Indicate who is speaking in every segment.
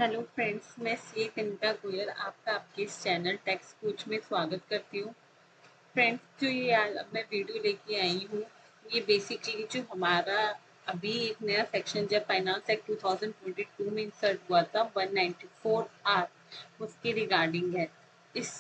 Speaker 1: Hello friends, मैं सी कनिका गोयल आपका आपके इस चैनल टैक्स कोच में स्वागत करती हूँ। फ्रेंड्स, जो ये आज अब मैं वीडियो लेके आई हूँ, ये बेसिकली जो हमारा अभी एक नया सेक्शन जब फाइनेंस एक्ट 2022 में इंसर्ट हुआ था 194 आर, उसके रिगार्डिंग है। इस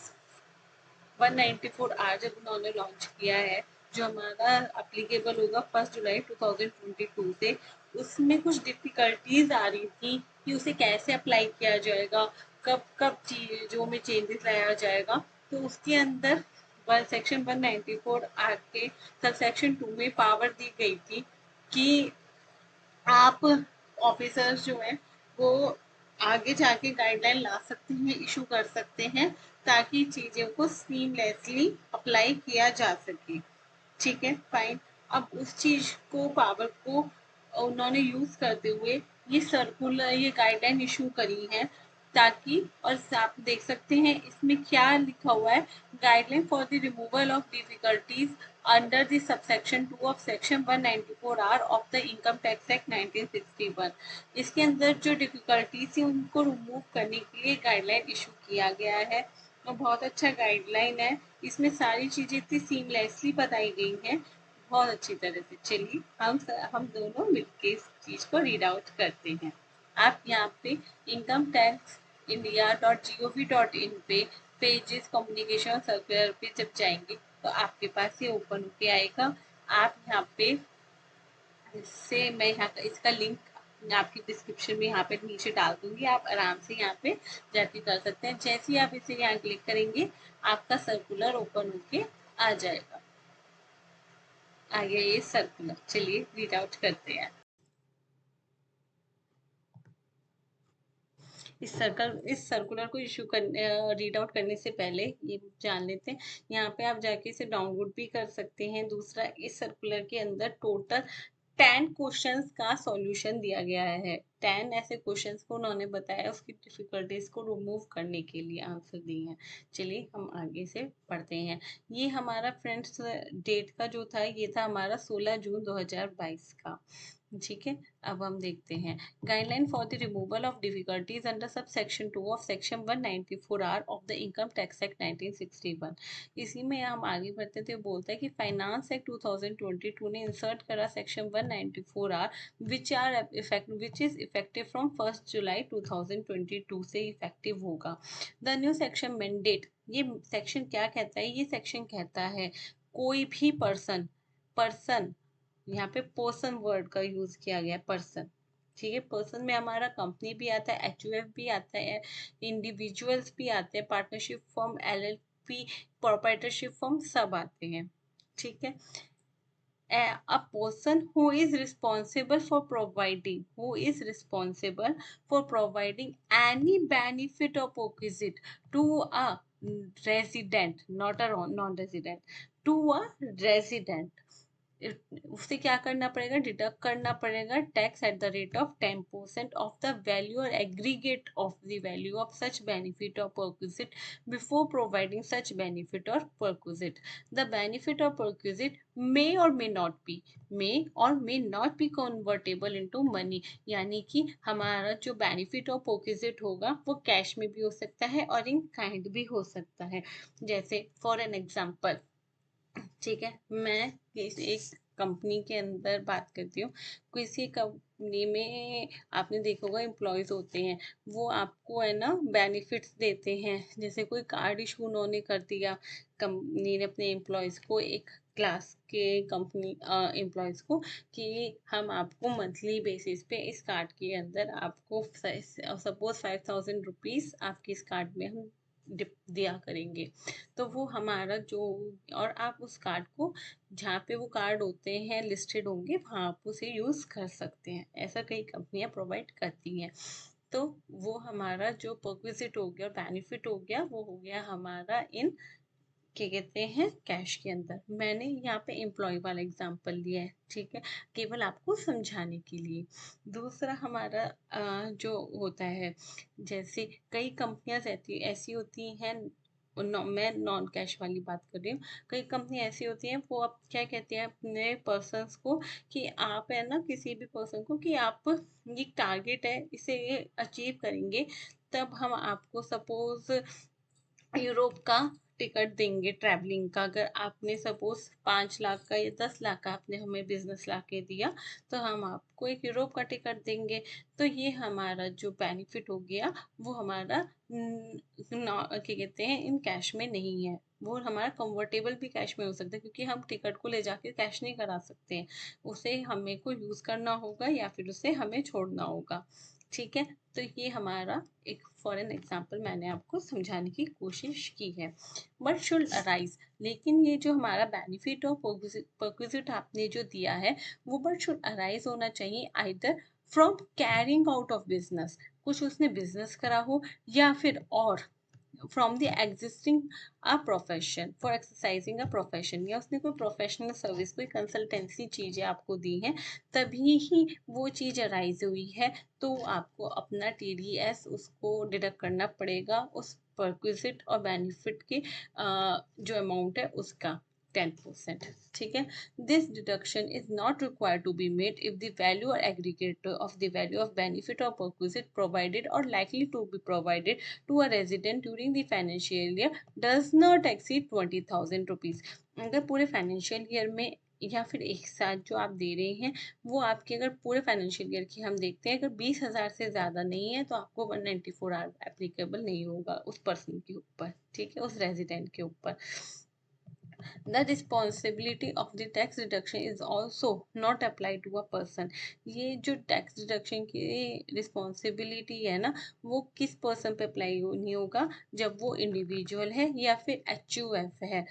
Speaker 1: 194 आर जब उन्होंने लॉन्च किया है, जो हमारा अप्लीकेबल होगा 1 जुलाई 2022 से, उसमें कुछ डिफिकल्टीज आ रही थी कि उसे कैसे अप्लाई किया जाएगा, कब कब चीजों में चेंजेस लाया जाएगा। तो उसके अंदर सेक्शन 194 आर के सब सेक्शन 2 में पावर दी गई थी कि आप ऑफिसर्स जो हैं वो आगे जाके गाइडलाइन ला सकते हैं, इशू कर सकते हैं, ताकि चीज़ों को सीमलेसली अप्लाई किया जा सके। ठीक है, फाइन। अब उस चीज को पावर को उन्होंने यूज करते हुए ये सर्कुलर ये गाइडलाइन इशू करी है, ताकि और आप देख सकते हैं इसमें क्या लिखा हुआ है। Guideline for the removal of difficulties under the subsection 2 of section 194 R of the income tax act 1961। इसके अंदर जो डिफिकल्टीज थी उनको रिमूव करने के लिए गाइडलाइन इशू किया गया है, और बहुत अच्छा गाइडलाइन है। इसमें सारी चीजें इतनी सीमलेसली बताई गई हैं, बहुत अच्छी तरह से। चलिए हम दोनों मिलके इस चीज को रीड आउट करते हैं। आप यहाँ पे इनकम टैक्स india.gov.in पे पेजेस कम्युनिकेशन सर्कुलर पे जब जाएंगे तो आपके पास ये ओपन होके आएगा। आप यहाँ पे इससे मैं यहाँ का इसका लिंक आपकी डिस्क्रिप्शन में यहाँ पे नीचे डाल दूंगी, आप आराम से यहाँ पे जाके कर सकते हैं। जैसे ही आप इसे यहाँ क्लिक करेंगे आपका सर्कुलर ओपन होके आ जाएगा। आ गया ये सर्कुलर, चलिए रीड आउट करते हैं। इस सर्कुलर को इशू करने रीड आउट करने से पहले ये जान लेते हैं, यहाँ पे आप जाके इसे डाउनलोड भी कर सकते हैं। दूसरा, इस सर्कुलर के अंदर टोटल 10 क्वेश्चंस का सॉल्यूशन दिया गया है। 10 ऐसे क्वेश्चंस को उन्होंने बताया उसकी डिफिकल्टीज को रिमूव करने के लिए आंसर दिए हैं। चलिए हम आगे से पढ़ते हैं। ये हमारा फ्रेंड्स डेट का जो था, ये था हमारा 16 जून 2022 का। ठीक है, अब हम देखते हैं guideline for the removal of difficulties under subsection 2 of section 194 R of the income tax act 1961। इसी में हम आगे बढ़ते थे, बोलता है कि फाइनेंस एक्ट 2022 ने इंसर्ट करा section 194 R which is effective from 1 जुलाई 2022 से इफेक्टिव होगा। द न्यू सेक्शन मैंडेट, ये सेक्शन क्या कहता है? ये सेक्शन कहता है कोई भी पर्सन पर्सन यहाँ पे पर्सन वर्ड का यूज किया गया है, पर्सन। ठीक है, पर्सन में हमारा कंपनी भी आता है, एचयूएफ भी आता है, इंडिविजुअल्स भी आते हैं, partnership form, LLP, proprietorship form सब आते हैं। ठीक है, a person who is responsible for providing any benefit or perquisite to a resident, not a non-resident, to a resident, उससे क्या करना पड़ेगा? डिडक्ट करना पड़ेगा tax at the rate of 10% of the value or aggregate of the value of such benefit और perquisite before providing such benefit और perquisite. The benefit और perquisite may or may not be convertible into money, यानी कि हमारा जो benefit और perquisite होगा वो कैश में भी हो सकता है और इन काइंड भी हो सकता है। जैसे फॉर एन एग्जाम्पल, ठीक है, मैं एक कंपनी के अंदर बात करती हूँ। किसी कंपनी में आपने देखा होगा एम्प्लॉयज होते हैं, वो आपको है ना बेनिफिट्स देते हैं। जैसे कोई कार्ड इशू उन्होंने कर दिया कंपनी ने अपने एम्प्लॉयज को, एक क्लास के कंपनी एम्प्लॉयज को, कि हम आपको मंथली बेसिस पे इस कार्ड के अंदर आपको सपोज 5000 रुपीज आपके इस कार्ड में हम दिया करेंगे। तो वो हमारा जो, और आप उस कार्ड को जहाँ पे वो कार्ड होते हैं लिस्टेड होंगे वहाँ आप उसे यूज कर सकते हैं। ऐसा कई कंपनियां प्रोवाइड करती हैं। तो वो हमारा जो परक्विजिट हो गया, बेनिफिट हो गया, वो हो गया हमारा इन क्या कहते हैं कैश के अंदर। मैंने यहाँ पे एम्प्लॉय वाला एग्जांपल लिया है, ठीक है, केवल आपको समझाने के लिए। दूसरा हमारा जो होता है, जैसे कई कंपनियां ऐसी होती हैं मैं नॉन कैश वाली बात कर रही हूँ। कई कंपनी ऐसी होती हैं, वो अब क्या कहते हैं अपने पर्सन्स को कि आप है ना, किसी भी पर्सन को कि आप ये टारगेट है, इसे ये अचीव करेंगे तब हम आपको सपोज यूरोप का टिकट देंगे ट्रैवलिंग का। अगर आपने सपोज 5 लाख का या 10 लाख का आपने हमें बिजनेस ला के दिया, तो हम आपको एक यूरोप का टिकट देंगे। तो ये हमारा जो बेनिफिट हो गया वो हमारा क्या कहते हैं इन कैश में नहीं है। वो हमारा कन्वर्टेबल भी कैश में हो सकता है, क्योंकि हम टिकट को ले जाके कैश नहीं करा सकते हैं, उसे हमें को यूज करना होगा या फिर उसे हमें छोड़ना होगा। ठीक है, तो ये हमारा एक फॉर एन एग्जाम्पल मैंने आपको समझाने की कोशिश की है। बट शुड अराइज, लेकिन ये जो हमारा बेनिफिट और परक्विजिट आपने जो दिया है वो बट शुड अराइज होना चाहिए either from carrying out of business, कुछ उसने बिजनेस करा हो, या फिर और from the existing a profession for exercising a profession, या उसने कोई प्रोफेशनल सर्विस कोई कंसल्टेंसी चीजें आपको दी हैं तभी ही वो चीज अराइज हुई है। तो आपको अपना टीडीएस उसको डिडक्ट करना पड़ेगा उस परक्विजिट और बेनिफिट के जो अमाउंट है उसका 10%। ठीक है, this deduction is not required to be made if the value or aggregate of the value of benefit और perquisite provided or likely to be provided to a resident during the financial year does not exceed 20,000 rupees। अगर पूरे financial year में या फिर एक साथ जो आप दे रहे हैं वो आपके अगर पूरे फाइनेंशियल ईयर की हम देखते हैं अगर 20,000 से ज़्यादा नहीं है तो आपको 194 एप्लीकेबल नहीं होगा उस पर्सन के ऊपर, ठीक है, उस रेजिडेंट के ऊपर। The responsibility of the tax deduction is also not applied to a person। ये जो टैक्स डिडक्शन की रिस्पॉन्सिबिलिटी है ना, वो किस पर्सन पे अप्लाई नहीं होगा, जब वो इंडिविजुअल है या फिर एचयूएफ है।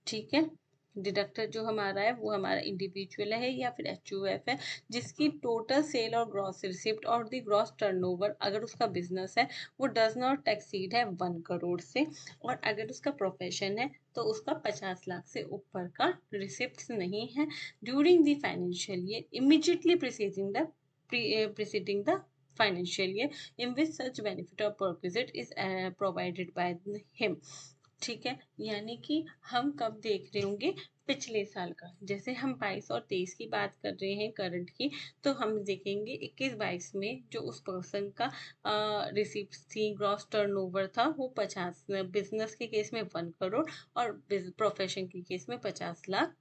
Speaker 1: ठीक है, डिडक्टर जो हमारा है वो हमारा इंडिविजुअल है या फिर एचयूएफ है, जिसकी टोटल सेल और ग्रॉस रिसिप्ट और द ग्रॉस टर्नओवर अगर उसका बिजनेस है वो डज नॉट एक्सीड है 1 करोड़ से, और अगर उसका प्रोफेशन है तो उसका 50 लाख से ऊपर का रिसिप्ट नहीं है during the financial year immediately preceding the financial year in which such benefit or perquisite is provided by him। ठीक है, यानी कि हम कब देख रहे होंगे, पिछले साल का। जैसे हम 22 और 23 की बात कर रहे हैं करंट की, तो हम देखेंगे 21-22 में जो उस पर्सन का रिसिप्ट थी, ग्रॉस टर्नओवर था वो 50, बिजनेस के केस में 1 करोड़ और प्रोफेशन के केस में 50 लाख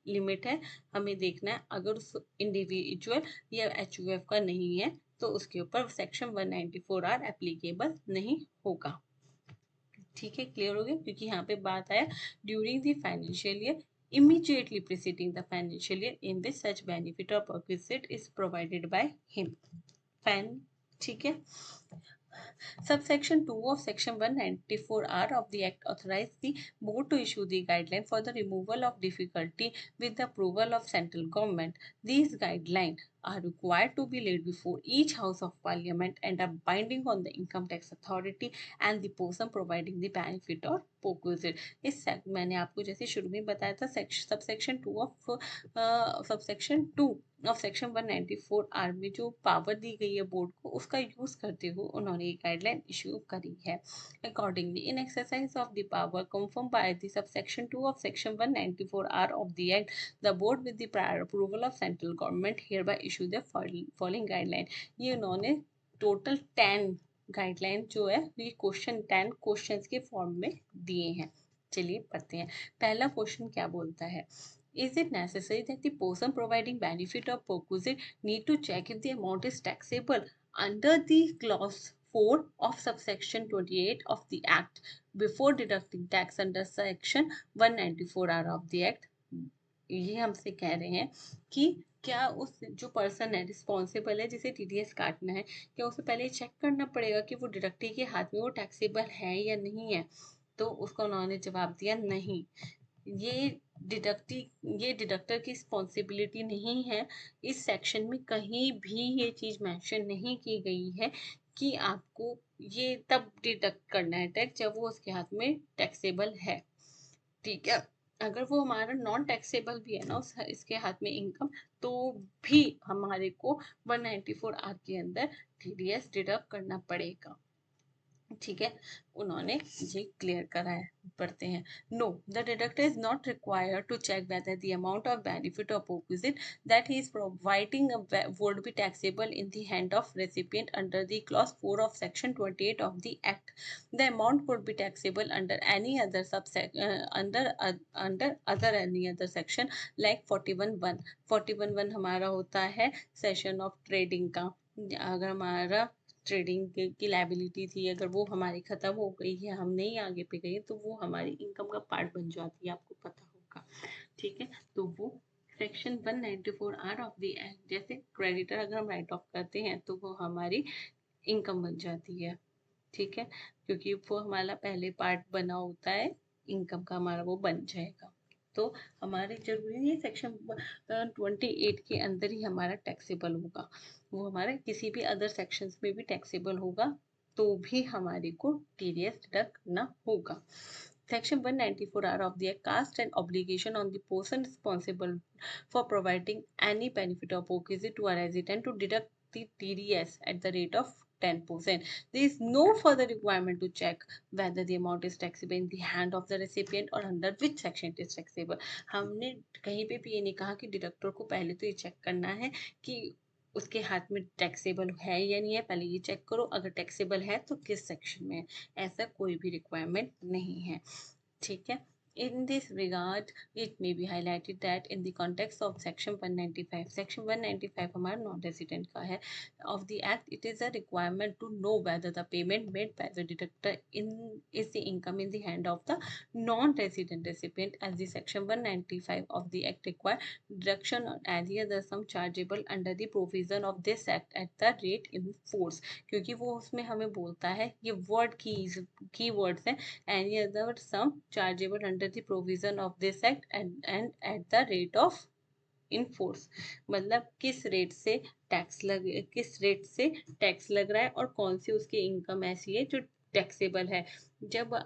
Speaker 1: लिमिट है। हमें देखना है अगर उस इंडिविजुअल या एचयूएफ का नहीं है तो उसके ऊपर सेक्शन 194 एप्लीकेबल नहीं होगा। ठीक है, क्लियर हो गया, क्योंकि यहाँ पे बात आया during the financial year immediately preceding the financial year in which such benefit or perquisite is provided by him। Fine, ठीक है। Subsection 2 of Section 194R of the Act authorized the board to issue the guideline for the removal of difficulty with the approval of central government। These guidelines are required to be laid before each House of Parliament and are binding on the income tax authority and the person providing the benefit or perquisite। इस मैंने आपको जैसे शुरू में बताया था subsection 2 of section 194R में जो पावर दी गई है बोर्ड को उसका यूज करते हुए उन्होंने ये गाइडलाइन इश्यू करी है। Accordingly in exercise of the power confirm by the subsection 2 of section 194R of the act, the board with the prior approval of central government here bye issue the following guideline. ये उन्होंने total 10 guideline जो है ये 10 question के form में दिए हैं। चलिए पढ़ते हैं। पहला क्वेश्चन क्या बोलता है, Is it necessary that the person providing benefit or perquisite need to check if the amount is taxable under the clause 4 of subsection 28 of the Act before deducting tax under section 194R of the Act? ये हमसे कह रहे हैं कि क्या उस जो person है रिस्पॉन्सिबल है जिसे टीडीएस काटना है, क्या उसे पहले चेक करना पड़ेगा कि वो डिडक्टी के हाथ में वो टैक्सेबल है या नहीं है। तो उसका उन्होंने जवाब दिया नहीं, ये ये डिडक्टर की रिस्पॉन्सिबिलिटी नहीं है। इस सेक्शन में कहीं भी ये चीज मेंशन नहीं की गई है कि आपको ये तब डिडक्ट करना है टैक्स जब वो उसके हाथ में टैक्सेबल है। ठीक है, अगर वो हमारा नॉन टैक्सेबल भी है ना इसके हाथ में इनकम, तो भी हमारे को 194R के अंदर टीडीएस डिडक्ट करना पड़ेगा। ठीक है, उन्होंने ये क्लियर करा है। पढ़ते हैं। No, the deductor is not required to check whether the amount of benefit और perquisite that he is providing would be taxable in the hand of recipient under the clause 4 of section 28 of the act. The amount could be taxable under any other under other any other section like 41(1). 41(1) हमारा होता है session of trading का। अगर हमारा trading की liability थी, अगर वो हमारी खत्म हो गई है, हम नहीं आगे पे गए, तो वो हमारी इनकम का पार्ट बन जाती है, आपको पता होगा। ठीक है, तो वो section 194 R of the act, जैसे क्रेडिटर अगर हम राइट ऑफ करते हैं तो वो हमारी इनकम बन जाती है। ठीक है, क्योंकि वो हमारा पहले पार्ट बना होता है इनकम का, हमारा वो बन जाएगा। तो हमारे जरूरी नहीं सेक्शन 28 के अंदर ही हमारा टैक्सेबल होगा, वो हमारे किसी भी अदर सेक्शंस में भी टैक्सेबल होगा, तो भी हमारे को टीडीएस डिडक्ट करना होगा। Section 194R of the Act casts an obligation on the person responsible for providing any benefit or perquisite to a resident to deduct the TDS at the rate of 10%. There is no further requirement to check whether the amount is taxable in the hand of the recipient or under which section it is taxable. हमने कहीं पे भी ये नहीं कहा कि deductor को पहले तो ये चेक करना है कि उसके हाथ में टैक्सेबल है या नहीं है, पहले ये चेक करो, अगर टैक्सेबल है तो किस सेक्शन में है, ऐसा कोई भी रिक्वायरमेंट नहीं है। ठीक है, in this regard it may be highlighted that in the context of section 195, section 195 हमारा नॉन रेजिडेंट का है of the act, it is a requirement to know whether the payment made by the deductor in is the income in the hand of the non-resident recipient, as the section 195 of the act require deduction or any other sum chargeable under the provision of this act at the rate in force, क्योंकि वो उसमें हमें बोलता है, ये word की words हैं, any other sum chargeable under the provision of this act and at the rate of in force, मतलब किस रेट से टैक्स लग रहा है और कौन सी उसकी इनकम ऐसी है जो टैक्सेबल है। जब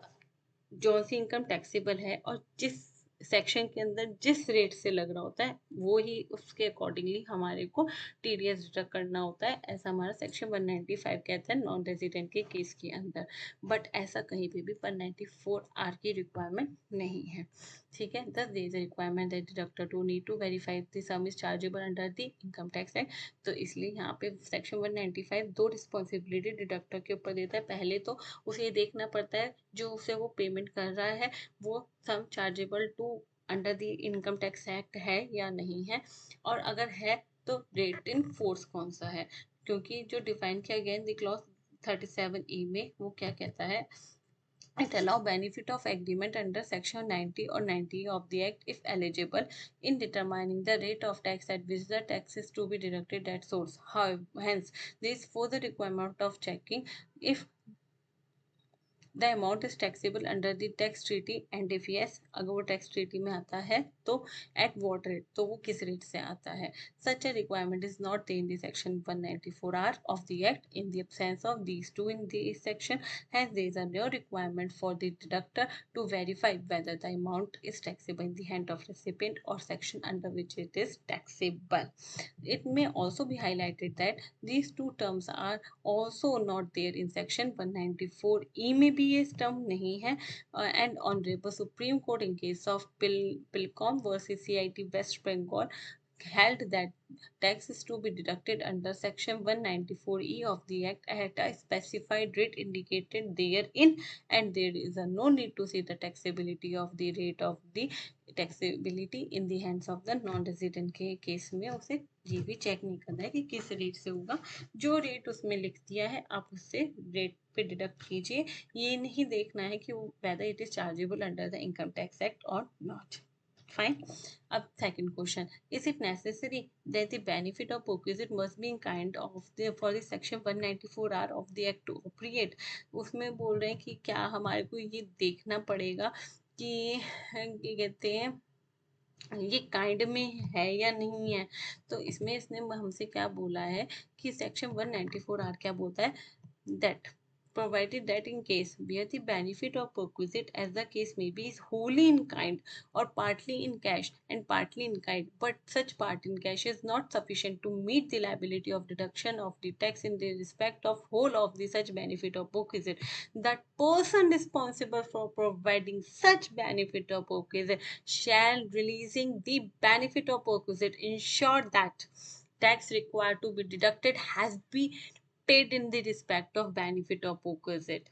Speaker 1: जो सी इनकम टैक्सेबल है और जिस सेक्शन के अंदर जिस रेट से लग रहा होता है वो ही उसके अकॉर्डिंगली हमारे को टीडीएस डिडक्ट करना होता है, ऐसा हमारा सेक्शन 195 कहता है नॉन रेजिडेंट के केस के अंदर। बट ऐसा कहीं पे भी 194 आर की रिक्वायरमेंट नहीं है। ठीक है, thus there is a requirement that deductor to need to verify the sum is chargeable under the income tax act. तो इसलिए यहाँ पे सेक्शन 195 दो रिस्पॉन्सिबिलिटी डिडक्टर के ऊपर देता है। पहले तो उसे ये देखना पड़ता है जो उसे वो पेमेंट कर रहा है वो sum chargeable to under the income tax Act है या नहीं है, और अगर है तो रेट इन फोर्स कौन सा है, क्योंकि जो डिफाइन किया गया है क्लॉज 37A में वो क्या कहता है, it allow benefit of agreement under section 90 or 90 of the act if eligible in determining the rate of tax at which the tax is to be deducted at source. However, hence there is further requirement of checking if the amount is taxable under the tax treaty and if yes, अगर वो tax treaty में आता है तो at what rate, तो वो किस rate से आता है। Such a requirement is not there in the section 194R of the act. In the absence of these two in this section, hence there is a no requirement for the deductor to verify whether the amount is taxable in the hand of recipient or section under which it is taxable. It may also be highlighted that these two terms are also not there in section 194E में भी ये term नहीं है, and Honorable Supreme Court in case of Pilcom versus CIT West Bengal held that tax is to be deducted under section 194E of the act at a specified rate indicated therein, and there is a no need to see the taxability of the rate of the taxability in the hands of the non-resident के case में उसे ये भी check नहीं करना है कि किस रेट से होगा, जो रेट उसमें लिख दिया है आप उससे रेट पे डिडक्ट कीजिए, ये नहीं देखना है कि वो whether it is chargeable under the income tax act or not. Fine. अब second question, is it necessary that the benefit of perquisite must be in kind of the for the section 194R of the act to operate? उसमें बोल रहे हैं कि क्या हमारे को ये देखना पड़ेगा कि ये कहते हैं ये काइंड में है या नहीं है। तो इसमें इसने हमसे क्या बोला है कि सेक्शन 194R क्या बोलता है, that provided that in case where the benefit or perquisite as the case may be is wholly in kind or partly in cash and partly in kind, but such part in cash is not sufficient to meet the liability of deduction of the tax in the respect of whole of the such benefit or perquisite, that person responsible for providing such benefit or perquisite shall releasing the benefit or perquisite ensure that tax required to be deducted has been paid in the respect of benefit of perquisite.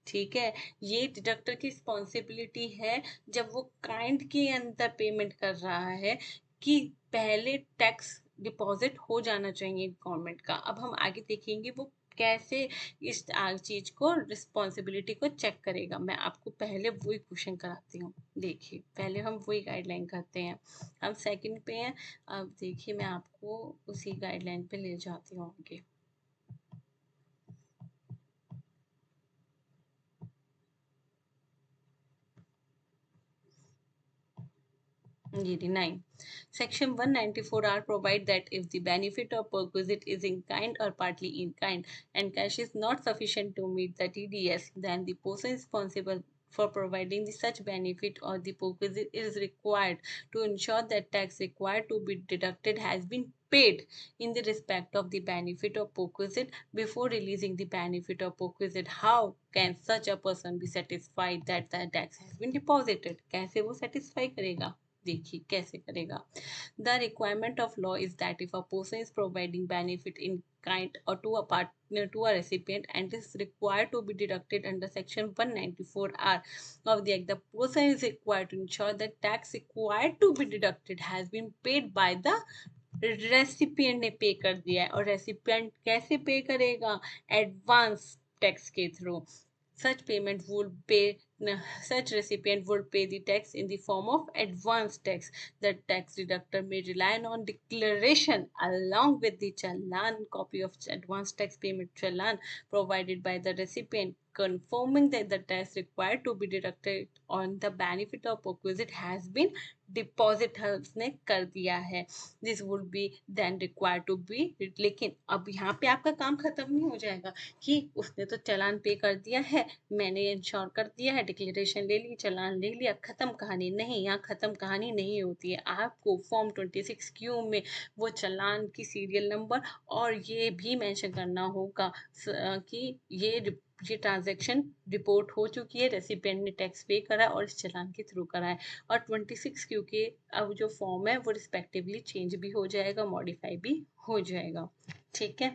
Speaker 1: ठीक है, ये deductor की responsibility है जब वो kind के अंदर payment कर रहा है कि पहले टैक्स डिपॉजिट हो जाना चाहिए गवर्नमेंट का। अब हम आगे देखेंगे वो कैसे इस चीज को रिस्पॉन्सिबिलिटी को चेक करेगा। मैं आपको पहले वही क्वेश्चन कराती हूँ। देखिए पहले हम वही गाइडलाइन करते हैं, हम सेकंड पे हैं। अब देखिए मैं आपको उसी गाइडलाइन पे ले जाती हूँ आगे। (9) Section 194R provide that if the benefit or perquisite is in kind or partly in kind and cash is not sufficient to meet the TDS, then the person responsible for providing the such benefit or the perquisite is required to ensure that tax required to be deducted has been paid in the respect of the benefit or perquisite before releasing the benefit or perquisite. How can such a person be satisfied that the tax has been deposited? कैसे वो satisfy करेगा? देखिए कैसे करेगा। The requirement of law is that if a person is providing benefit in kind or to a partner to a recipient and is required to be deducted under section 194R of the act, the person is required to ensure that tax required to be deducted has been paid by the recipient ने पे कर दिया है। और recipient कैसे पे करेगा? Advance tax के through. such payment would pay such recipient would pay the tax in the form of advance tax. The tax deductor may rely on declaration along with the challan copy of advance tax payment challan provided by the recipient confirming that the tax required to be deducted on the benefit of perquisite has been deposited ने कर दिया है। This would be then required to be, लेकिन अब यहाँ पे आपका काम खत्म नहीं हो जाएगा कि उसने तो चालान पे कर दिया है, मैंने इंश्योर कर दिया है, डिक्लेरेशन ले ली, चालान ले लिया, खत्म कहानी नहीं। यहाँ खत्म कहानी नहीं होती है। आपको फॉर्म 26Q में वो चालान की सीरियल नंबर और ये भी मेंशन करना होगा कि ये ट्रांजैक्शन रिपोर्ट हो चुकी है, रेसिपिएंट ने टैक्स पे करा और इस चालान के थ्रू करा है। और 26Q के अब जो फॉर्म है वो रिस्पेक्टिवली चेंज भी हो जाएगा, मॉडिफाई भी हो जाएगा। ठीक है।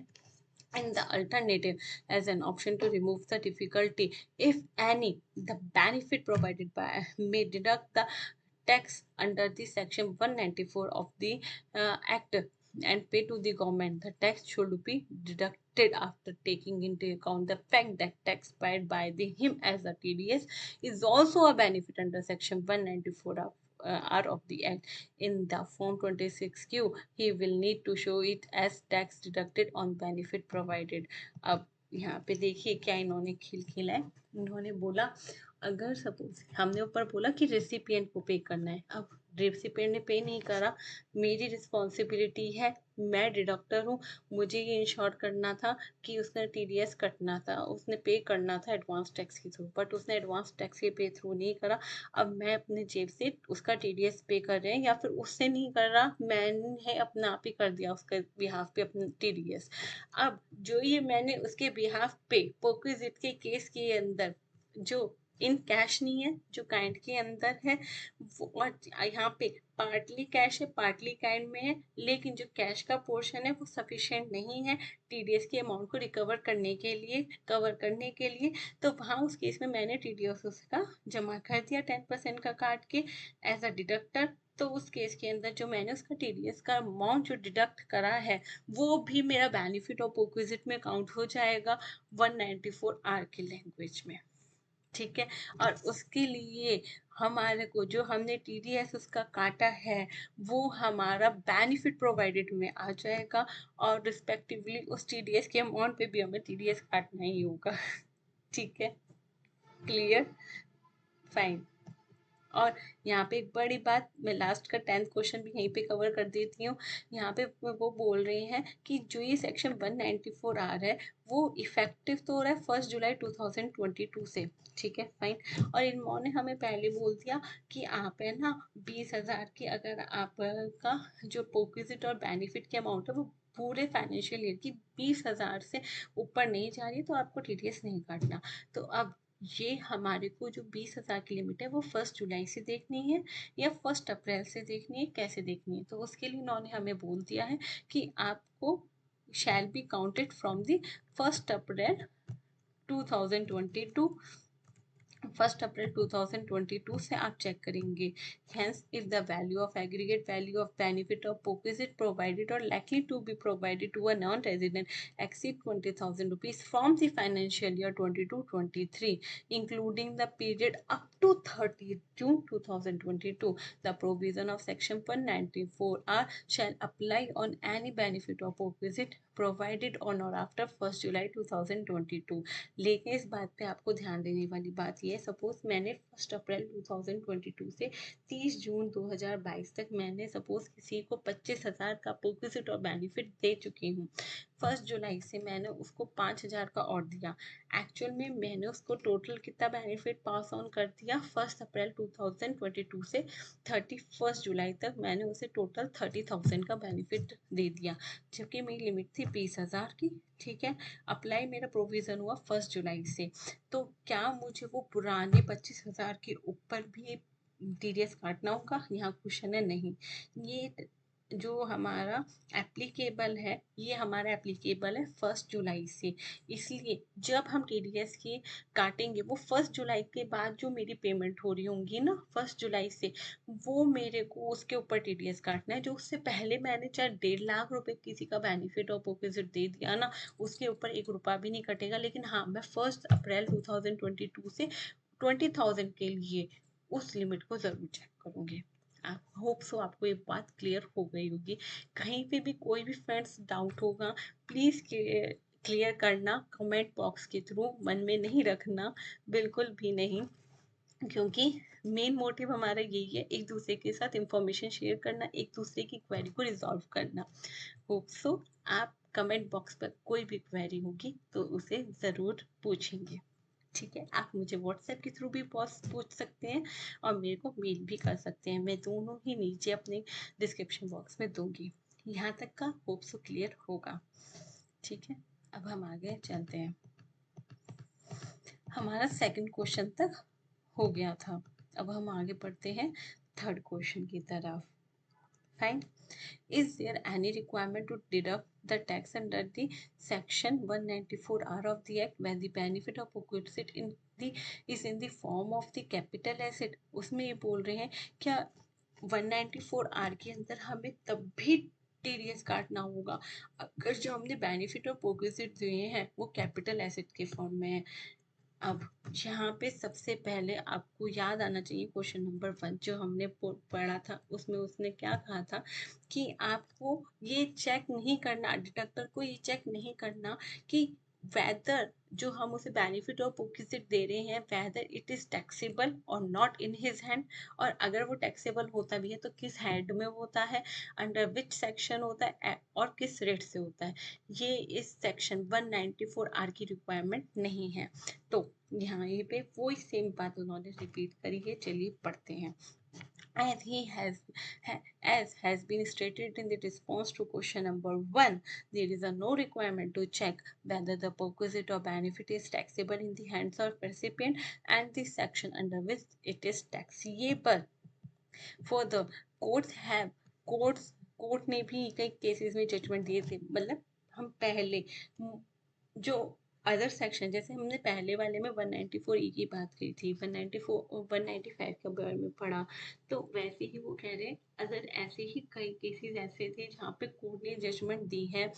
Speaker 1: In the alternative, as an option to remove the difficulty, if any, the benefit provided by may deduct the tax under the section 194 of the act and pay to the government. The tax should be deducted after taking into account the fact that tax paid by him as a TDS is also a benefit under section 194 of R of the Act. In the Form 26Q, he will need to show it as tax deducted on benefit provided. अब यहाँ पे देखिए क्या इन्होंने खिल खिला है। इन्होंने बोला अगर सपोज हमने ऊपर बोला कि रेसिपिएंट को पे करना है, अब रेसिपिएंट ने पे नहीं करा, मेरी रिस्पॉन्सिबिलिटी है, मैं डिडक्टर हूँ, मुझे ये इंश्योर करना था कि उसने TDS कटना था, उसने पे करना था एडवांस टैक्स के थ्रू, बट उसने एडवांस टैक्स के पे थ्रू नहीं करा। अब मैं अपने जेब से उसका TDS पे कर रहे हैं या फिर उससे नहीं कर रहा, मैंने अपना आप ही कर दिया उसके बिहाफ पे अपना TDS। अब जो ये मैंने उसके बिहाफ पे परक्विजिट के केस के अंदर जो इन कैश नहीं है, जो काइंड के अंदर है, वो और यहाँ पे पार्टली कैश है, पार्टली काइंड में है, लेकिन जो कैश का पोर्शन है वो सफिशिएंट नहीं है TDS के अमाउंट को रिकवर करने के लिए, कवर करने के लिए। तो वहाँ उस केस में मैंने TDS उसका जमा कर दिया 10% का काट के एज अ डिडक्टर। तो उस केस के अंदर जो मैंने उसका TDS का अमाउंट जो डिडक्ट करा है वो भी मेरा बेनिफिट ऑफ परक्विजिट में काउंट हो जाएगा 194R की लैंग्वेज में। ठीक है। और उसके लिए हमारे को जो हमने TDS उसका काटा है वो हमारा बेनिफिट प्रोवाइडेड में आ जाएगा और रिस्पेक्टिवली उस TDS के अमाउंट पे भी हमें TDS काटना ही होगा। ठीक है, क्लियर, फाइन। और यहाँ पे एक बड़ी बात, मैं लास्ट का 10th क्वेश्चन भी यहीं पे कवर कर देती हूँ। यहाँ पे वो बोल रहे हैं कि जो ये सेक्शन 194 आ रहा है वो इफेक्टिव तो हो रहा है 1 जुलाई 2022 से, ठीक है फाइन। और इन्होंने हमें पहले बोल दिया कि आप है ना 20,000 की अगर आपका जो पोक्विजिट और बेनिफिट की अमाउंट है वो पूरे फाइनेंशियल ईयर की 20,000 से ऊपर नहीं जा रही तो आपको टीडीएस नहीं काटना। तो अब ये हमारे को जो 20,000 की लिमिट है वो 1 जुलाई से देखनी है या 1 अप्रैल से देखनी है, कैसे देखनी है? तो उसके लिए उन्होंने हमें बोल दिया है कि आपको shall be counted from the 1 अप्रैल 2022। 1 अप्रैल 2022 से आप चेक करेंगे। Hence, if the value of aggregate value of benefit of perquisite provided or likely to be provided to a non-resident exceed 20,000 rupees from the financial year 22-23, including the period up to 30 June 2022, the provision of Section 194R shall apply on any benefit or perquisite provided on or after 1 July 2022। लेकिन इस बात पे आपको ध्यान देने वाली बात ये है, सपोज मैंने 1 अप्रैल 2022 से 30 जून 2022 तक मैंने सपोज किसी को 25,000 का परक्विजिट और बेनिफिट दे चुकी हूँ। 1 जुलाई से मैंने उसको 5,000 का और दिया। एक्चुअल में मैंने उसको टोटल कितना बेनिफिट पास ऑन कर दिया? 1 अप्रैल 2022 से 31 जुलाई तक मैंने उसे टोटल 30,000 का बेनिफिट दे दिया, जबकि मेरी लिमिट थी 20,000 की, ठीक है। अप्लाई मेरा प्रोविजन हुआ 1 जुलाई से, तो क्या मुझे वो पुराने 25,000 के ऊपर भी टीडीएस काटना होगा? यहाँ क्वेश्चन है नहीं। ये जो हमारा एप्लीकेबल है ये हमारा एप्लीकेबल है 1 जुलाई से, इसलिए जब हम टीडीएस की काटेंगे वो 1 जुलाई के बाद जो मेरी पेमेंट हो रही होंगी ना 1 जुलाई से, वो मेरे को उसके ऊपर टीडीएस काटना है। जो उससे पहले मैंने चाहे 1.5 लाख रुपए किसी का बेनिफिट और पोकेजिट दे दिया ना, उसके ऊपर 1 रुपया भी नहीं कटेगा। लेकिन हाँ, मैं 1 अप्रैल 2022 से 20,000 के लिए उस लिमिट को जरूर चेक करूंगी। आप होप सो आपको ये बात क्लियर हो गई होगी। कहीं पे भी कोई भी फ्रेंड्स डाउट होगा प्लीज क्लियर करना कमेंट बॉक्स के थ्रू, मन में नहीं रखना बिल्कुल भी नहीं, क्योंकि मेन मोटिव हमारा यही है, एक दूसरे के साथ इंफॉर्मेशन शेयर करना, एक दूसरे की क्वेरी को रिजॉल्व करना। होप सो आप कमेंट बॉक्स पर कोई भी क्वेरी होगी तो उसे ज़रूर पूछेंगे, ठीक है। आप मुझे व्हाट्सएप के थ्रू भी पूछ सकते हैं और मेरे को मेल भी कर सकते हैं, मैं दोनों ही नीचे अपने डिस्क्रिप्शन बॉक्स में दूंगी। यहाँ तक का होप सो क्लियर होगा, ठीक है। अब हम आगे चलते हैं। हमारा सेकंड क्वेश्चन तक हो गया था, अब हम आगे बढ़ते हैं थर्ड क्वेश्चन की तरफ। Fine. Is there any requirement to deduct the tax under the section 194R of the act when the benefit of perquisite in the is in the form of the capital asset? उसमें ये बोल रहे हैं क्या 194R के अंदर हमें तब भी टीडीएस काटना होगा अगर जो हमने बेनिफिट और परक्विजिट दिए हैं वो कैपिटल एसेट के फॉर्म में है? अब यहाँ पे सबसे पहले आपको याद आना चाहिए क्वेश्चन नंबर 1 जो हमने पढ़ा था, उसमें उसने क्या कहा था कि आपको ये चेक नहीं करना, डिडक्टर को ये चेक नहीं करना कि वेदर जो हम उसे बेनिफिट और परक्विजिट दे रहे हैं वेदर इट इज टैक्सेबल और नॉट इन हिज हैंड, और अगर वो टैक्सेबल होता भी है तो किस हैंड में होता है, अंडर विच सेक्शन होता है और किस रेट से होता है। ये इस सेक्शन 194R की रिक्वायरमेंट नहीं है। तो यहाँ ये पे वही सेम बात उन्होंने रिपीट करी है, चलिए पढ़ते हैं। As has been stated in the response to question number 1, there is no requirement to check whether the perquisite or benefit is taxable in the hands of recipient and the section under which it is taxable. Further, court ने भी कई cases में judgement दिए थे, मतलब हम पहले जो अदर सेक्शन जैसे हमने पहले वाले में 194E की बात की थी, 195 के बारे में पढ़ा, तो वैसे ही वो कह रहे हैं अगर ऐसे ही कई केसेस ऐसे थे जहाँ पे कोर्ट ने जजमेंट दी है,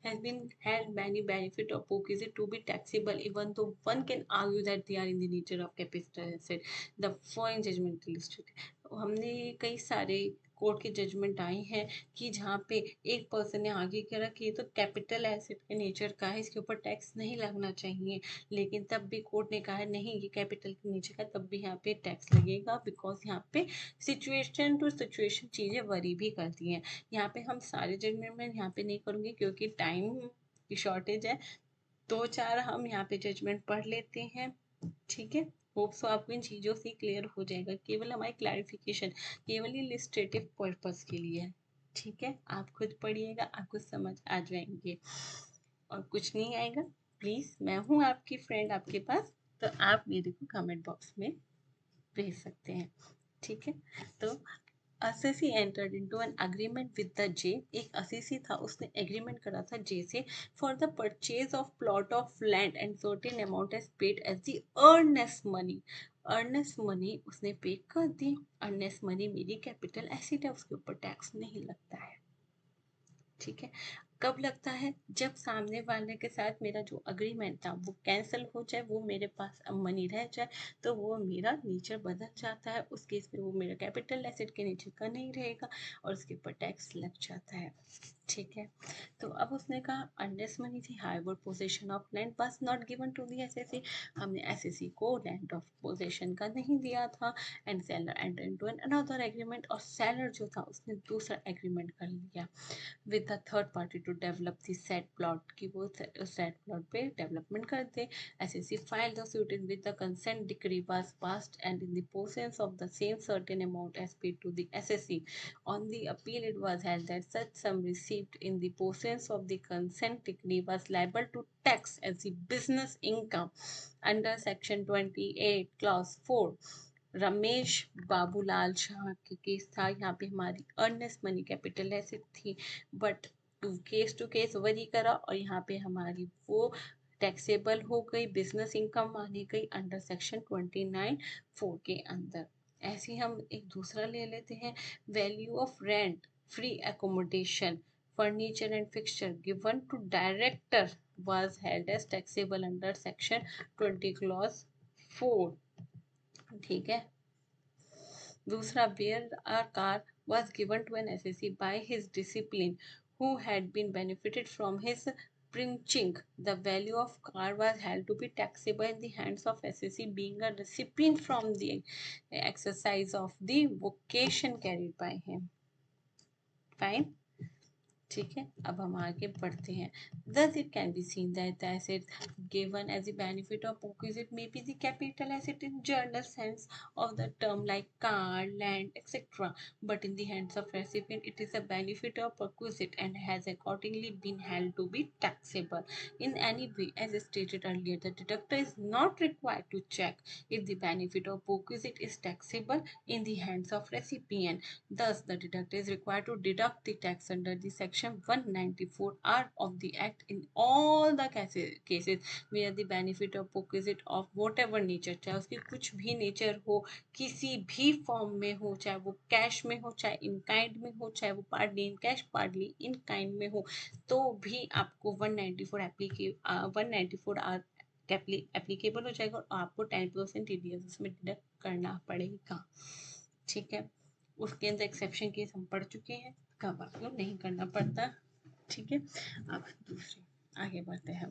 Speaker 1: has been held many benefit or perquisite to be taxable even though one can argue that they are in the nature of capital asset, the following judgment listed। हमने कई सारे court की judgement आई है कि जहाँ पे एक पर्सन ने आगे करा कि ये तो कैपिटल एसेट के नेचर का है, इसके ऊपर टैक्स नहीं लगना चाहिए, लेकिन तब भी कोर्ट ने कहा है नहीं ये कैपिटल के नेचर का, तब भी यहाँ पे टैक्स लगेगा, बिकॉज यहाँ पे सिचुएशन टू सिचुएशन चीज़ें वरी भी करती हैं। यहाँ पे हम सारे जजमेंट में यहाँ पे नहीं करूँगी क्योंकि टाइम की शॉर्टेज है, दो चार हम यहाँ पे जजमेंट पढ़ लेते हैं, ठीक है। होप सो आपको इन चीज़ों से क्लियर हो जाएगा, केवल हमारी क्लैरिफिकेशन केवल इलिस्ट्रेटिव पर्पस के लिए है, ठीक है। आप खुद पढ़िएगा, आपको समझ आ जाएंगे, और कुछ नहीं आएगा प्लीज़ मैं हूँ आपकी फ्रेंड आपके पास, तो आप मेरे को कमेंट बॉक्स में भेज सकते हैं, ठीक है। तो assessee entered into an agreement with the J, एक असेसी था उसने एग्रीमेंट करा था जे से for the purchase of plot of land and certain amount as paid as the earnest money, earnest money उसने पे कर दी। अर्नेस्ट मनी मेरी कैपिटल एसेट है, उसके ऊपर टैक्स नहीं लगता है, ठीक है। कब लगता है, जब सामने वाले के साथ मेरा जो अग्रीमेंट था वो कैंसिल हो जाए, वो मेरे पास अब मनी रह जाए, तो वो मेरा नेचर बदल जाता है, उस केस में वो मेरा कैपिटल एसेट के नेचर का नहीं रहेगा और उसके ऊपर टैक्स लग जाता है, ठीक है। तो अब उसने कहा unless money the however possession of land was not given to the SSC, हमने एसएससी को लैंड ऑफ पोजेशन का नहीं दिया था, and seller enter into an another agreement, और सेलर जो था उसने दूसरा एग्रीमेंट कर लिया with the third party to develop the said plot, कि वो said plot पे development कर दे। SSC filed the suit in which the consent decree was passed and in the possession of the same certain amount as paid to the SSC. On the appeal it was held that such sum received in the possession of the consent decree was liable to tax as the business income under section 28 clause 4। Ramesh Babulal Shah के case था, यहाँ पे हमारी earnest money capital asset थी, but to case worry करा और यहाँ पे हमारी वो टैक्सेबल हो गई, बिजनेस इनकम मानी गई अंडर सेक्शन 29(4) के अंदर। ऐसे हम एक दूसरा ले लेते हैं, value of rent free accommodation furniture and fixture given to director was held as taxable under section 20 clause 4, ठीक है। दूसरा, where a car was given to an SSC by his discipline who had been benefited from his preaching, the value of car was held to be taxable in the hands of SSC being a recipient from the exercise of the vocation carried by him, fine, ठीक है। अब हम आगे बढ़ते हैं। Thus it can be seen that the assets given as the benefit of perquisite may be the capital asset in general sense of the term, like car, land, etc. But in the hands of recipient, it is a benefit of perquisite and has accordingly been held to be taxable in any way. As stated earlier, the deductor is not required to check if the benefit of perquisite is taxable in the hands of recipient. Thus, the deductor is required to deduct the tax under the section 194R of the Act in all the cases where the benefit of perquisite of whatever nature, चाहे उसकी कुछ भी nature हो, किसी भी form में हो, चाहे वो कैश में हो, चाहे इन काइंड में हो, चाहे वो partly in cash partly in kind में हो, तो भी आपको 194 एप्लीकेबल हो जाएगा और आपको 10% TDS उसमें डिडक्ट करना पड़ेगा, ठीक है। उसके अंदर एक्सेप्शन केस हम पढ़ चुके हैं, कब आपको नहीं करना पड़ता, ठीक है। अब दूसरी आगे बढ़ते हैं।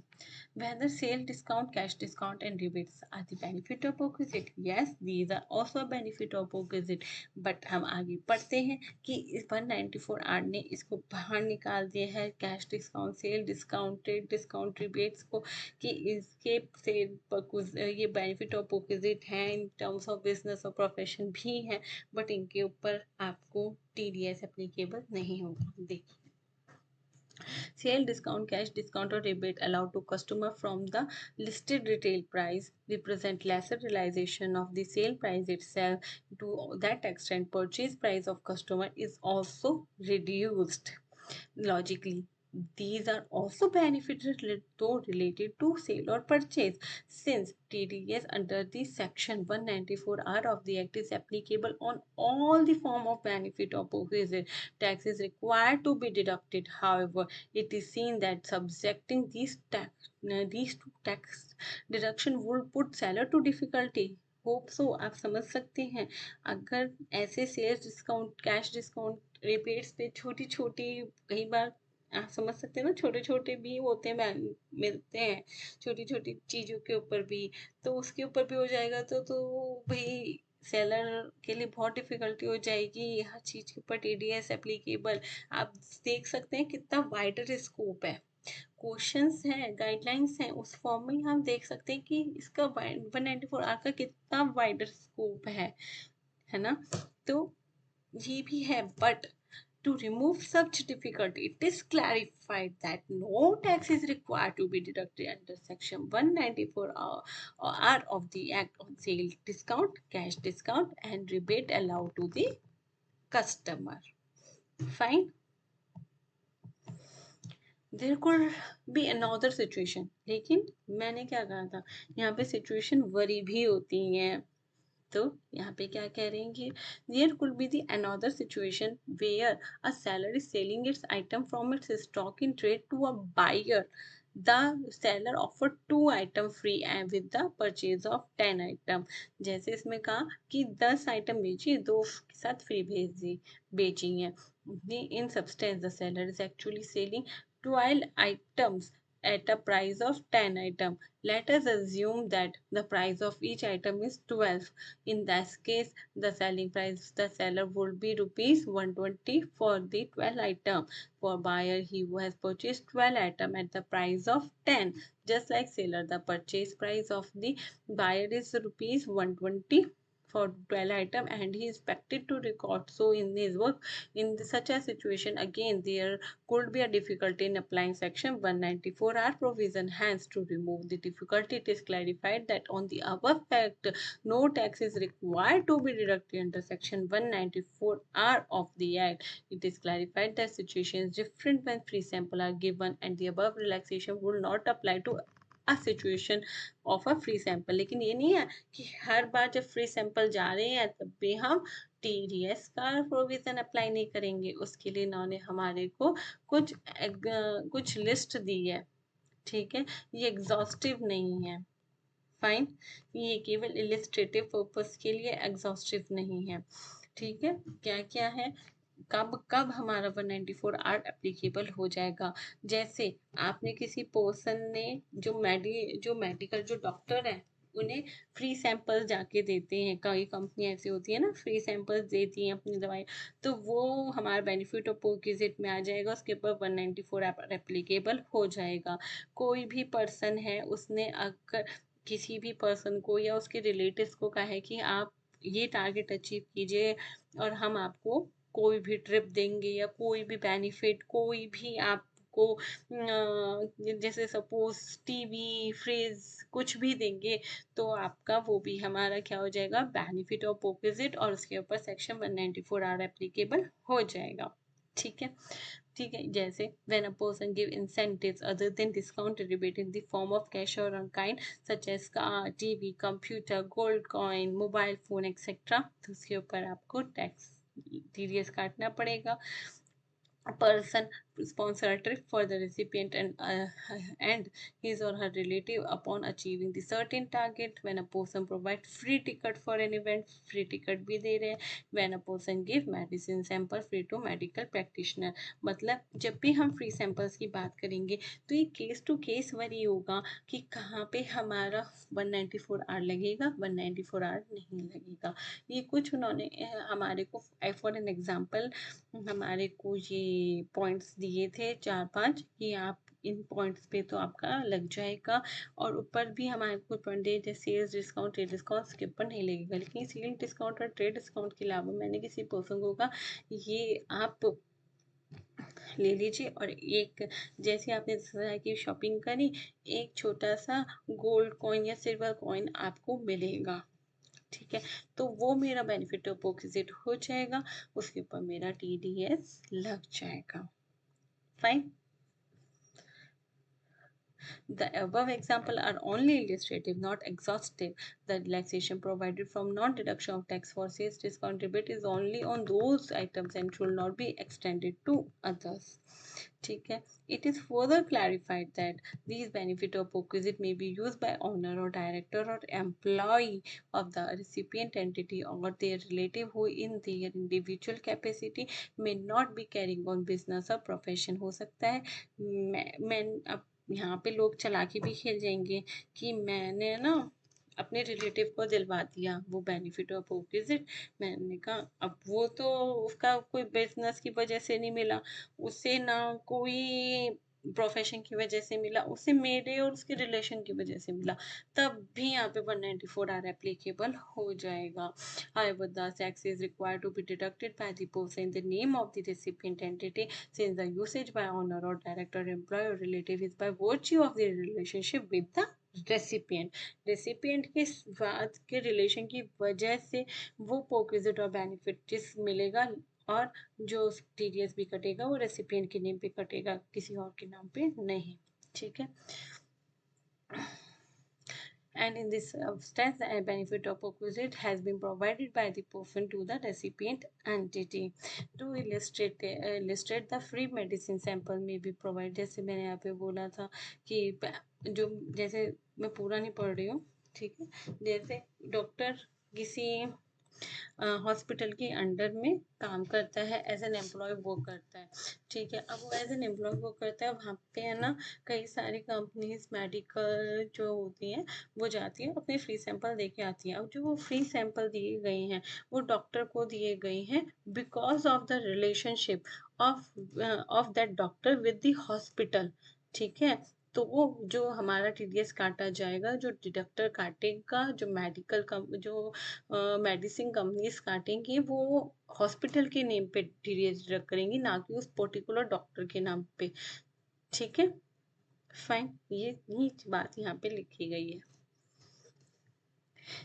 Speaker 1: Whether sale discount, cash discount and rebates are the benefit of perquisite? Yes, these are also a benefit of perquisite. But हम आगे पढ़ते हैं कि इस 194R ने इसको बाहर निकाल दिया है, cash discount, sale discounted discount rebates को, कि इसके से ये बेनिफिट ऑफ परक्विजिट हैं इन टर्म्स ऑफ बिजनेस और प्रोफेशन भी हैं, बट इनके ऊपर आपको TDS एप्लीकेबल नहीं होगा। देखिए, sale discount, cash discount or rebate allowed to customer from the listed retail price represent lesser realization of the sale price itself. To that extent, purchase price of customer is also reduced. Logically, these are also benefits though related to sale or purchase, since TDS under the section 194R of the Act is applicable on all the form of benefit or purchase. Tax is required to be deducted. However, it is seen that subjecting these to tax deduction would put seller to difficulty. Hope so आप समझ सकते हैं। अगर ऐसे sales discount, cash discount, rebates पे छोटी छोटी, कई बार आप समझ सकते हैं ना, छोटे छोटे भी होते हैं, मिलते हैं छोटी छोटी चीज़ों के ऊपर भी, तो उसके ऊपर भी हो जाएगा तो भाई सेलर के लिए बहुत डिफिकल्टी हो जाएगी हर चीज़ के ऊपर टीडीएस एप्लीकेबल। आप देख सकते हैं कितना वाइडर स्कोप है, क्वेश्चंस हैं, गाइडलाइंस हैं, उस फॉर्म में ही हम देख सकते हैं कि इसका 194 आर का कितना वाइडर स्कोप है ना। तो ये भी है, but to remove such difficulty, it is clarified that no tax is required to be deducted under Section 194R of the Act on Sale Discount, Cash Discount, and Rebate allowed to the customer. Fine. There could be another situation, लेकिन मैंने क्या कहा था, यहाँ पे situation worry भी होती हैं। तो यहाँ पे क्या कह रहे हैं कि there could be the another situation where a seller is selling its item from its stock in trade to a buyer. The seller offered 2 item free and with the purchase of 10 item. जैसे इसमें कहा कि 10 item बेची, 2 के साथ free बेची है। In substance, the seller is actually selling 12 items at a price of 10 item. Let us assume that the price of each item is 12. In that case, the selling price the seller would be rupees 120 for the 12 item. For buyer, he who has purchased 12 item at the price of 10. Just like seller, the purchase price of the buyer is rupees 120 for 12 item and he is expected to record so in his work. In such a situation, again there could be a difficulty in applying section 194R provision. Hence, to remove the difficulty, it is clarified that on the above fact no tax is required to be deducted under section 194R of the act. It is clarified that situation is different when free sample are given and the above relaxation will not apply to a situation of a free sample. लेकिन ये नहीं है कि हर बार जब free sample जा रहे हैं तब भी हम टीडीएस का प्रोविजन अप्लाई नहीं करेंगे। उसके लिए इन्होंने हमारे को कुछ लिस्ट दी है, ठीक है, ये एग्जॉस्टिव नहीं है। फाइन, ये केवल इलिस्ट्रेटिव पर्पस के लिए, एग्जॉस्टिव नहीं है। ठीक है, क्या क्या है, कब कब हमारा 194R एप्लीकेबल हो जाएगा। जैसे आपने किसी पर्सन ने जो मेडिकल जो डॉक्टर है उन्हें फ्री सैंपल जाके देते हैं, कई कंपनी ऐसी होती है ना, फ्री सैंपल्स देती हैं अपनी दवाई, तो वो हमारा बेनिफिट ऑफ पोकिजिट में आ जाएगा, उसके ऊपर 194 एप्लीकेबल हो जाएगा। कोई भी पर्सन है, उसने अगर किसी भी पर्सन को या उसके रिलेटिव्स को कहा है कि आप ये टारगेट अचीव कीजिए और हम आपको कोई भी ट्रिप देंगे या कोई भी बेनिफिट, कोई भी आपको जैसे सपोज टीवी, फ्रिज, कुछ भी देंगे, तो आपका वो भी हमारा क्या हो जाएगा, बेनिफिट ऑफ पोकिजिट, और उसके ऊपर सेक्शन 194R एप्लीकेबल हो जाएगा। ठीक है, ठीक है। जैसे when a person give incentives other than discount rebate in the form of cash or on kind such as car, TV, computer, gold coin, mobile phone etcetera, तो उसके ऊपर आपको टैक्स टीडीएस काटना पड़ेगा। A person sponsor a trip for the recipient and his or her relative upon achieving the certain target. When a person provide free ticket for an event, free ticket भी दे रहे हैं। When a person give medicine sample free to medical practitioner, मतलब जब भी हम free samples की बात करेंगे तो ये केस टू केस वरी होगा कि कहाँ पे हमारा 194R लगेगा, 194R नहीं लगेगा। ये कुछ उन्होंने हमारे को फॉर एन एग्जाम्पल हमारे को ये पॉइंट्स दिए थे 4-5 कि आप इन पॉइंट्स पे तो आपका लग जाएगा, और ऊपर भी हमारे को पॉइंट दिए जैसे सेल्स डिस्काउंट, ट्रेड डिस्काउंट के ऊपर नहीं लगेगा। लेकिन सेल डिस्काउंट और ट्रेड डिस्काउंट के अलावा मैंने किसी पर्सन को कहा ये आप ले लीजिए, और एक जैसे आपने 10,000 की शॉपिंग करी, एक छोटा सा गोल्ड कॉइन या सिल्वर कॉइन आपको मिलेगा। ठीक है, तो वो मेरा बेनिफिट ऑफ पोकिजिट हो जाएगा, उसके ऊपर मेरा टीडीएस लग जाएगा। Fine, The above example are only illustrative, not exhaustive. The relaxation provided from non-deduction of tax for sales discount rebate is only on those items and should not be extended to others. ठीक है. It is further clarified that these benefit or perquisite may be used by owner or director or employee of the recipient entity or their relative who in their individual capacity may not be carrying on business or profession. हो सकता है मैं अब यहाँ पे लोग चालाकी भी खेल जाएंगे कि मैंने ना अपने रिलेटिव को दिलवा दिया वो बेनिफिट ऑफ परक्विजिट. मैंने कहा अब वो तो उसका कोई बिजनेस की वजह से नहीं मिला, उसे ना कोई प्रोफेशन की वजह से मिला, उसे मेरे और उसके रिलेशन की वजह से मिला, तब भी यहाँ पे 194 आर एप्लीकेबल हो जाएगा. However, the tax is required to be deducted by the person in the name of the recipient entity, since the usage by owner or director, employee or relative is by virtue of the relationship with the recipient के बाद के relation की वजह से वो perquisite और benefit मिलेगा और जो टीडीएस भी कटेगा वो रेसिपिएंट के नेम पे कटेगा, किसी और के नाम पे नहीं. ठीक है. And in this substance, the benefit of perquisite has been provided by the person to the recipient entity. To illustrate the free medicine sample may be provided. जैसे मैंने यहाँ पे बोला था कि जो जैसे मैं पूरा नहीं पढ़ रही हूँ, ठीक है. जैसे डॉक्टर किसी हॉस्पिटल के अंडर में काम करता है, एज एन एम्प्लॉय वो करता है. ठीक है. अब वो एज एन एम्प्लॉय वो करता है, वहाँ पे है ना कई सारी कंपनीज मेडिकल जो होती हैं वो जाती है अपने फ्री सैंपल दे के आती हैं. अब जो वो फ्री सैंपल दिए गए हैं वो डॉक्टर को दिए गए हैं because of the relationship of that doctor with the hospital. ठीक है. तो वो जो हमारा टीडीएस काटा जाएगा, जो डिडक्टर काटेगा, जो मेडिकल जो मेडिसिन कंपनीज काटेंगी वो हॉस्पिटल के नेम पे टीडीएस डिडक्ट करेंगी, ना कि उस पर्टिकुलर डॉक्टर के नाम पे. ठीक है. फाइन. ये बात यहाँ पे लिखी गई है.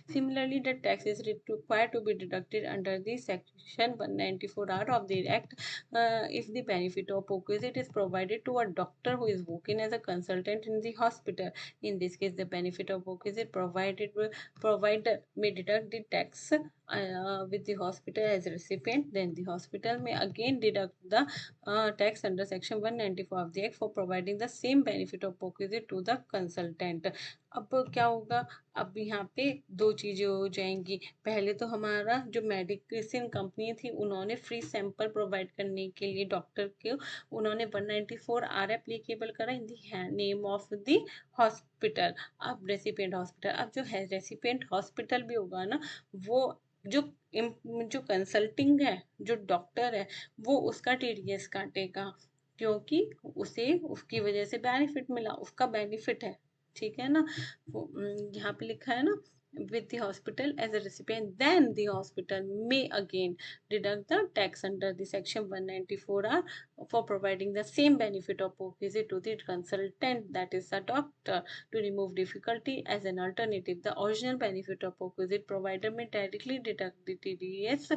Speaker 1: Similarly, the tax is required to be deducted under the section 194R of the Act if the benefit of perquisite is provided to a doctor who is working as a consultant in the hospital. In this case, the benefit of perquisite provider may deduct the tax with the hospital as a recipient. Then the hospital may again deduct the tax under section 194 of the Act for providing the same benefit of perquisite to the consultant. अब क्या होगा, अब यहाँ पे दो चीजें हो जाएंगी. पहले तो हमारा जो मेडिसिन कंपनी थी उन्होंने फ्री सैंपल प्रोवाइड करने के लिए डॉक्टर के उन्होंने 194 आर एप्लीकेबल करा in the name of the hospital. अब रेसिपिएंट हॉस्पिटल, अब जो है रेसिपिएंट हॉस्पिटल भी होगा ना, वो जो जो कंसल्टिंग है, जो डॉक्टर है, वो उसका टीडीएस काटेगा क्योंकि उसे उसकी वजह से बेनिफिट मिला, उसका बेनिफिट है. ठीक है ना. यहाँ पे लिखा है ना with the hospital as a recipient, then the hospital may again deduct the tax under the section 194R for providing the same benefit of perquisite to the consultant, that is the doctor, to remove difficulty. As an alternative, the original benefit of perquisite provider may directly deduct the TDS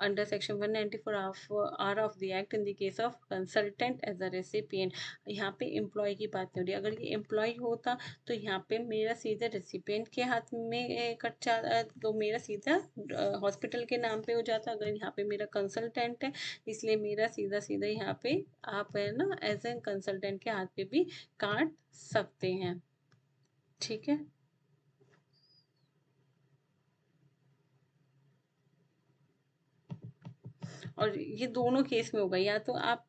Speaker 1: under section 194R of the Act in the case of consultant as a recipient. यहाँ पे employ की बात नहीं हो रही. अगर ये employ होता तो यहाँ पे मेरा सीधा रेसिपिएंट के हाथ में कट जाता, तो मेरा सीधा हॉस्पिटल के नाम पे हो जाता. अगर यहाँ पे मेरा कंसल्टेंट है इसलिए मेरा सीधा सीधा यहाँ पे आप है ना एज ए कंसल्टेंट के हाथ पे भी काट सकते हैं. ठीक है. और ये दोनों केस में होगा, या तो आप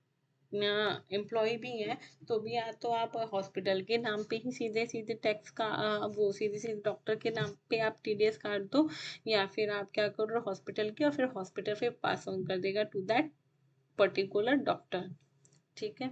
Speaker 1: एम्प्लॉय भी हैं तो भी या तो आप हॉस्पिटल के नाम पे ही सीधे सीधे टैक्स का वो सीधे सीधे डॉक्टर के नाम पे आप टीडीएस काट दो, या फिर आप क्या कर रहे हो हॉस्पिटल के, और फिर हॉस्पिटल फिर पास ऑन कर देगा टू दैट पर्टिकुलर डॉक्टर. ठीक है.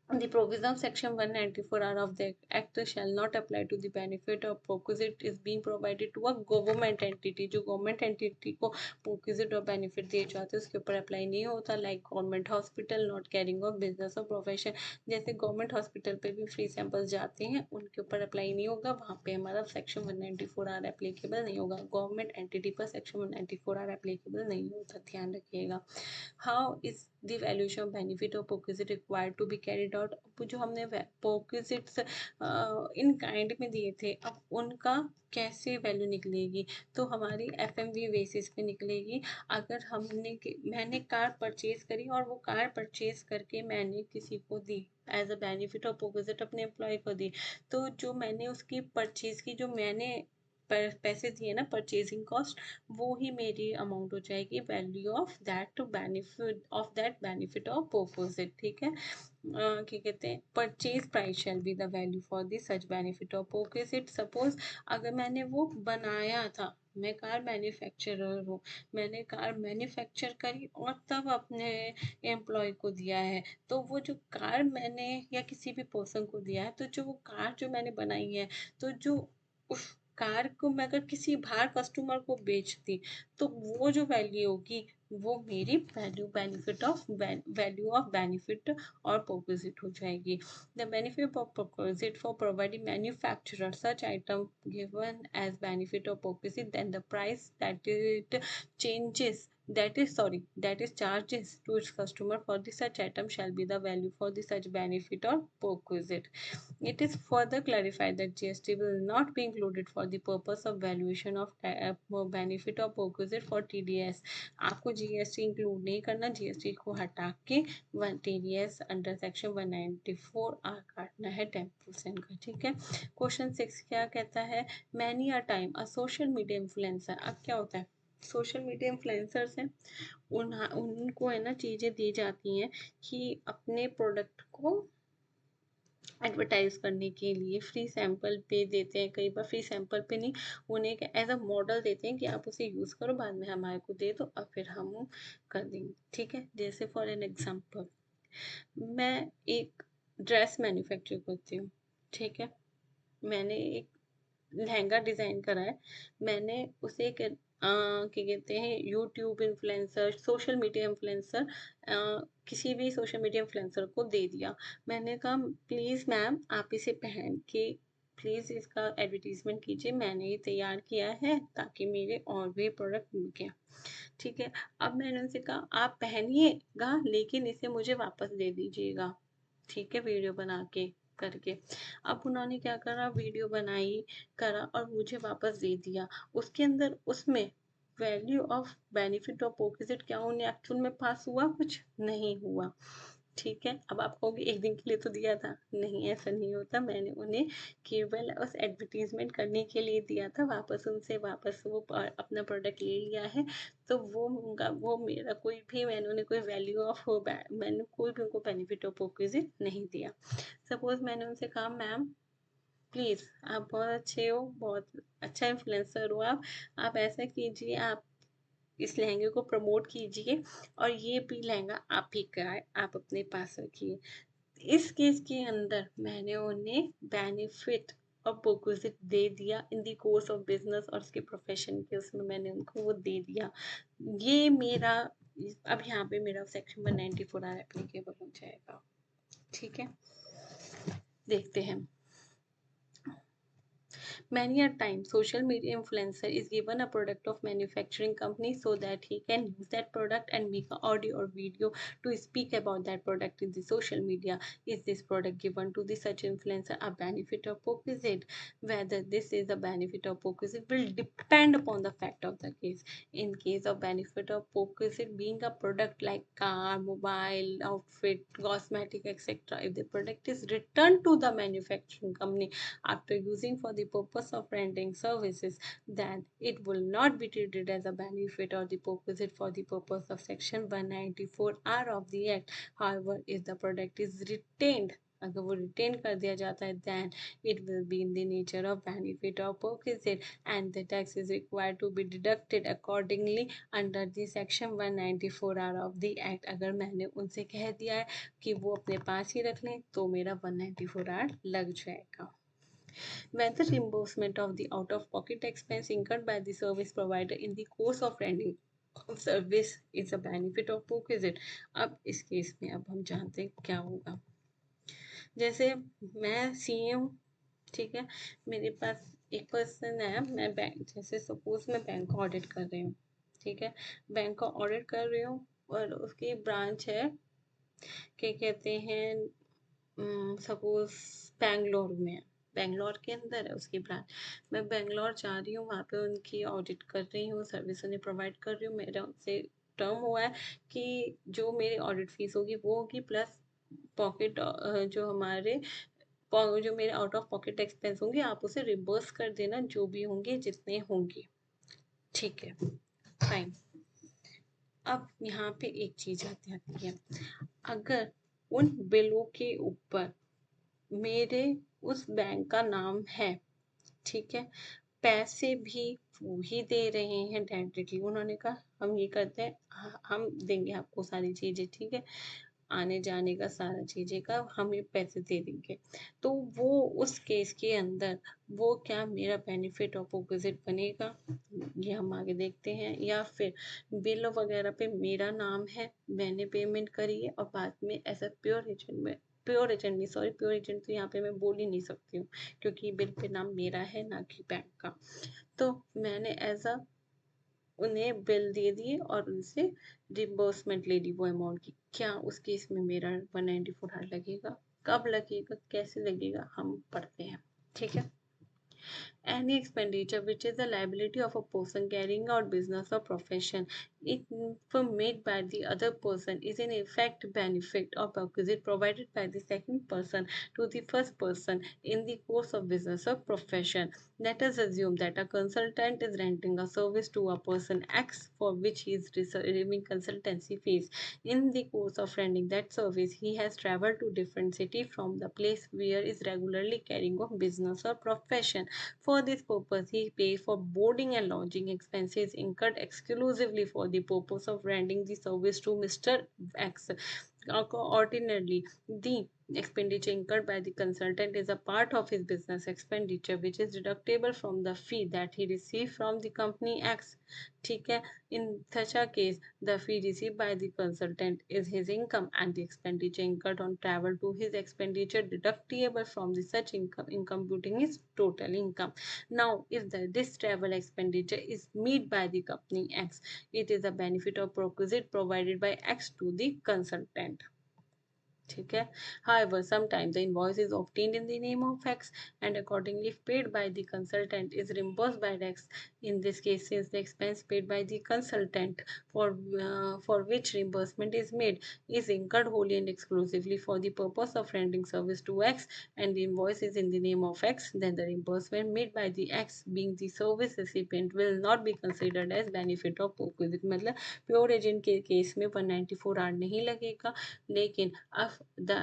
Speaker 1: The provision of section 194R of the Act shall not apply to the benefit of perquisite is being provided to a government entity. जो government entity को perquisite और benefit दिए जाते हैं उसके ऊपर apply नहीं होता. Like government hospital not carrying on business or profession. जैसे government hospital पे भी free samples जाते हैं उनके ऊपर apply नहीं होगा, वहाँ पे हमारा section 194R applicable नहीं होगा. government entity पर section 194R applicable नहीं होता, ध्यान रखिएगा. How is the valuation of benefit of perquisite required to be carried benefit और जो हमने परक्विजिट्स इन काइंड में दिए थे, अब उनका कैसे वैल्यू निकलेगी? तो हमारी एफएमवी बेसिस पे निकलेगी। अगर मैंने कार परचेज करी और वो कार परचेज करके मैंने किसी को दी एज अ बेनिफिट और परक्विजिट अपने एम्प्लॉय को दी, तो जो मैंने उसकी परचेज की, जो मैंने पैसे दिए ना, परचेजिंग कॉस्ट, वो ही मेरी अमाउंट हो जाएगी value of that benefit of perquisite. ठीक है, क्या कहते हैं, purchase price shall be the value for this such benefit of perquisite. Suppose अगर मैंने वो बनाया था, मैं कार मैन्युफैक्चरर हूँ, मैंने कार मैन्युफैक्चर करी और तब अपने एम्प्लॉय को दिया है, तो वो जो कार मैंने या किसी भी पर्सन को दिया है, तो जो वो कार जो मैंने बनाई है, तो जो उस कार को मैं अगर किसी बाहर कस्टमर को बेचती, तो वो जो वैल्यू होगी वो मेरी वैल्यू ऑफ बेनिफिट और परक्विजिट हो जाएगी। The benefit of perquisite for providing manufacturer such item given as benefit of perquisite, then the price that is charges to its customer for the such item shall be the value for the such benefit or perquisite. It is further clarified that GST will not be included for the purpose of valuation of benefit or perquisite for TDS. आपको GST include नहीं करना, GST को हटा के TDS under section 194 are काटना है 10% का। ठीक है, क्वेश्चन 6 क्या कहता है? Many a time a social media influencer. अब क्या होता है, सोशल मीडिया इन्फ्लुएंसर्स हैं, उनको है ना चीज़ें दी जाती हैं कि अपने प्रोडक्ट को एडवर्टाइज करने के लिए फ्री सैंपल पे देते हैं, कई बार फ्री सैंपल पे नहीं, उन्हें एज अ मॉडल देते हैं कि आप उसे यूज़ करो, बाद में हमारे को दे दो और फिर हम कर देंगे। ठीक है, जैसे फॉर एन एग्जांपल, मैं एक ड्रेस मैन्युफैक्चर करती हूँ। ठीक है, मैंने एक लहंगा डिज़ाइन करा है, मैंने उसे एक क्या कहते हैं, YouTube influencer, social media influencer, किसी भी सोशल मीडिया इन्फ्लुएंसर को दे दिया। मैंने कहा प्लीज़ मैम आप इसे पहन के प्लीज़ इसका एडवर्टीजमेंट कीजिए, मैंने ये तैयार किया है ताकि मेरे और भी प्रोडक्ट बिकें। ठीक है, अब मैंने उनसे कहा आप पहनिएगा लेकिन इसे मुझे वापस दे दीजिएगा। ठीक है, वीडियो बना के करके। अब उन्होंने क्या करा, वीडियो बनाई, करा और मुझे वापस दे दिया। उसके अंदर उसमें value of benefit of perquisite क्या उन्हें एक्चुअल में पास हुआ? कुछ नहीं हुआ। ठीक है, अब आप कहोगे एक दिन के लिए तो दिया था, नहीं ऐसा नहीं होता, मैंने उन्हें केवल उस एडवर्टीजमेंट करने के लिए दिया था, वापस वो अपना प्रोडक्ट ले लिया है, तो वो मेरा कोई भी, मैंने उन्हें कोई वैल्यू ऑफ मैंने कोई भी उनको बेनिफिट ऑफ परक्विजिट नहीं दिया। सपोज मैंने उनसे कहा मैम प्लीज़ आप बहुत अच्छे हो, बहुत अच्छा इन्फ्लुएंसर हो आप ऐसा कीजिए, आप इस लहंगे को प्रमोट कीजिए और ये भी लहंगा आप ही का है, आप अपने पास रखिए। इस केस के अंदर मैंने उन्हें बेनिफिट और परक्विजिट दे दिया in the course of business और उसके प्रोफेशन के उसमें मैंने उनको वो दे दिया। ये मेरा अब यहाँ पे मेरा सेक्शन 194 आर एप्लीकेबल हो जाएगा। ठीक है, देखते हैं। Many a time, social media influencer is given a product of manufacturing company so that he can use that product and make an audio or video to speak about that product in the social media. Is this product given to the such influencer a benefit or perquisite? Whether this is a benefit or perquisite will depend upon the fact of the case. In case of benefit or perquisite being a product like car, mobile, outfit, cosmetic, etc., if the product is returned to the manufacturing company after using for the purpose of renting services, then it will not be treated as a benefit or the perquisite for the purpose of section 194R of the Act. However, if the product is retained, अगर वो retain कर दिया जाता है, then it will be in the nature of benefit or perquisite and the tax is required to be deducted accordingly under the section 194R of the Act. अगर मैंने उनसे कह दिया है कि वो अपने पास ही रख लें तो मेरा 194R लग जाएगा। Whether reimbursement of the out-of-pocket expense incurred by the service provider in the course of rendering of service is a benefit of perquisite. अब इस केस में अब हम जानते हैं क्या होगा। जैसे मैं सीए हूँ, ठीक है, मेरे पास एक पर्सन है, मैं बैंक, जैसे सपोज मैं बैंक का ऑडिट कर रही हूँ, ठीक है, बैंक का ऑडिट कर रही हूँ और उसकी ब्रांच है, क्या कहते हैं, सपोज बेंगलोर में है, बेंगलोर के अंदर है उसकी ब्रांच। मैं बेंगलोर जा रही हूँ, वहाँ पे उनकी ऑडिट कर रही हूँ, सर्विस उन्हें प्रोवाइड कर रही हूँ। मेरा उनसे टर्म हुआ है कि जो मेरी ऑडिट फीस होगी वो होगी, प्लस पॉकेट जो हमारे जो मेरे आउट ऑफ पॉकेट एक्सपेंस होंगे आप उसे रिम्बर्स कर देना, जो भी होंगे जितने होंगे। ठीक है, फाइन। अब यहाँ पे एक चीज आती है, अगर उन बिलों के ऊपर मेरे उस बैंक का नाम है, ठीक है, पैसे भी वो ही दे रहे हैं डायरेक्टली। उन्होंने कहा हम ये करते हैं, हम देंगे आपको सारी चीजें, ठीक है, आने जाने का सारा चीजें का हम ये पैसे दे देंगे। तो वो उस केस के अंदर वो क्या मेरा बेनिफिट ऑफ अपोजिट बनेगा, ये हम आगे देखते हैं। या फिर बिल वगैरह पे मेरा नाम है, मैंने पेमेंट करी है, और बाद में ऐसा प्योर एजेंट में, प्योर एजेंट नहीं, सॉरी, प्योर एजेंट तो यहाँ पे मैं बोल ही नहीं सकती हूँ, क्योंकि बिल पे नाम मेरा है ना कि बैंक का। तो मैंने एज अ उन्हें बिल दे दिए और उनसे रिम्बर्समेंट ले ली वो अमाउंट की। क्या उस केस में मेरा 194 लगेगा? कब लगेगा, कैसे लगेगा, हम पढ़ते हैं। ठीक है। Any expenditure which is the liability of a person carrying out business or profession, if made by the other person, is in effect benefit or perquisite provided by the second person to the first person in the course of business or profession. Let us assume that a consultant is renting a service to a person X for which he is receiving consultancy fees. In the course of rendering that service, he has traveled to different city from the place where is regularly carrying on business or profession. For this purpose, he pays for boarding and lodging expenses incurred exclusively for the purpose of rendering the service to Mr. X. Ordinarily, the expenditure incurred by the consultant is a part of his business expenditure which is deductible from the fee that he received from the company X. ठीक है, in such a case the fee received by the consultant is his income and the expenditure incurred on travel to his expenditure deductible from the such income in computing his total income. Now if this travel expenditure is made by the company X, it is a benefit or perquisite provided by X to the consultant. ठीक है। However, sometimes the invoice is obtained in the name of X and accordingly if paid by the consultant is reimbursed by X. In this case, since the expense paid by the consultant for which reimbursement is made is incurred wholly and exclusively for the purpose of rendering service to X and the invoice is in the name of X, then the reimbursement made by the X being the service recipient will not be considered as benefit of perquisite। मतलब pure agent के case में 194 are नहीं लगेगा, लेकिन the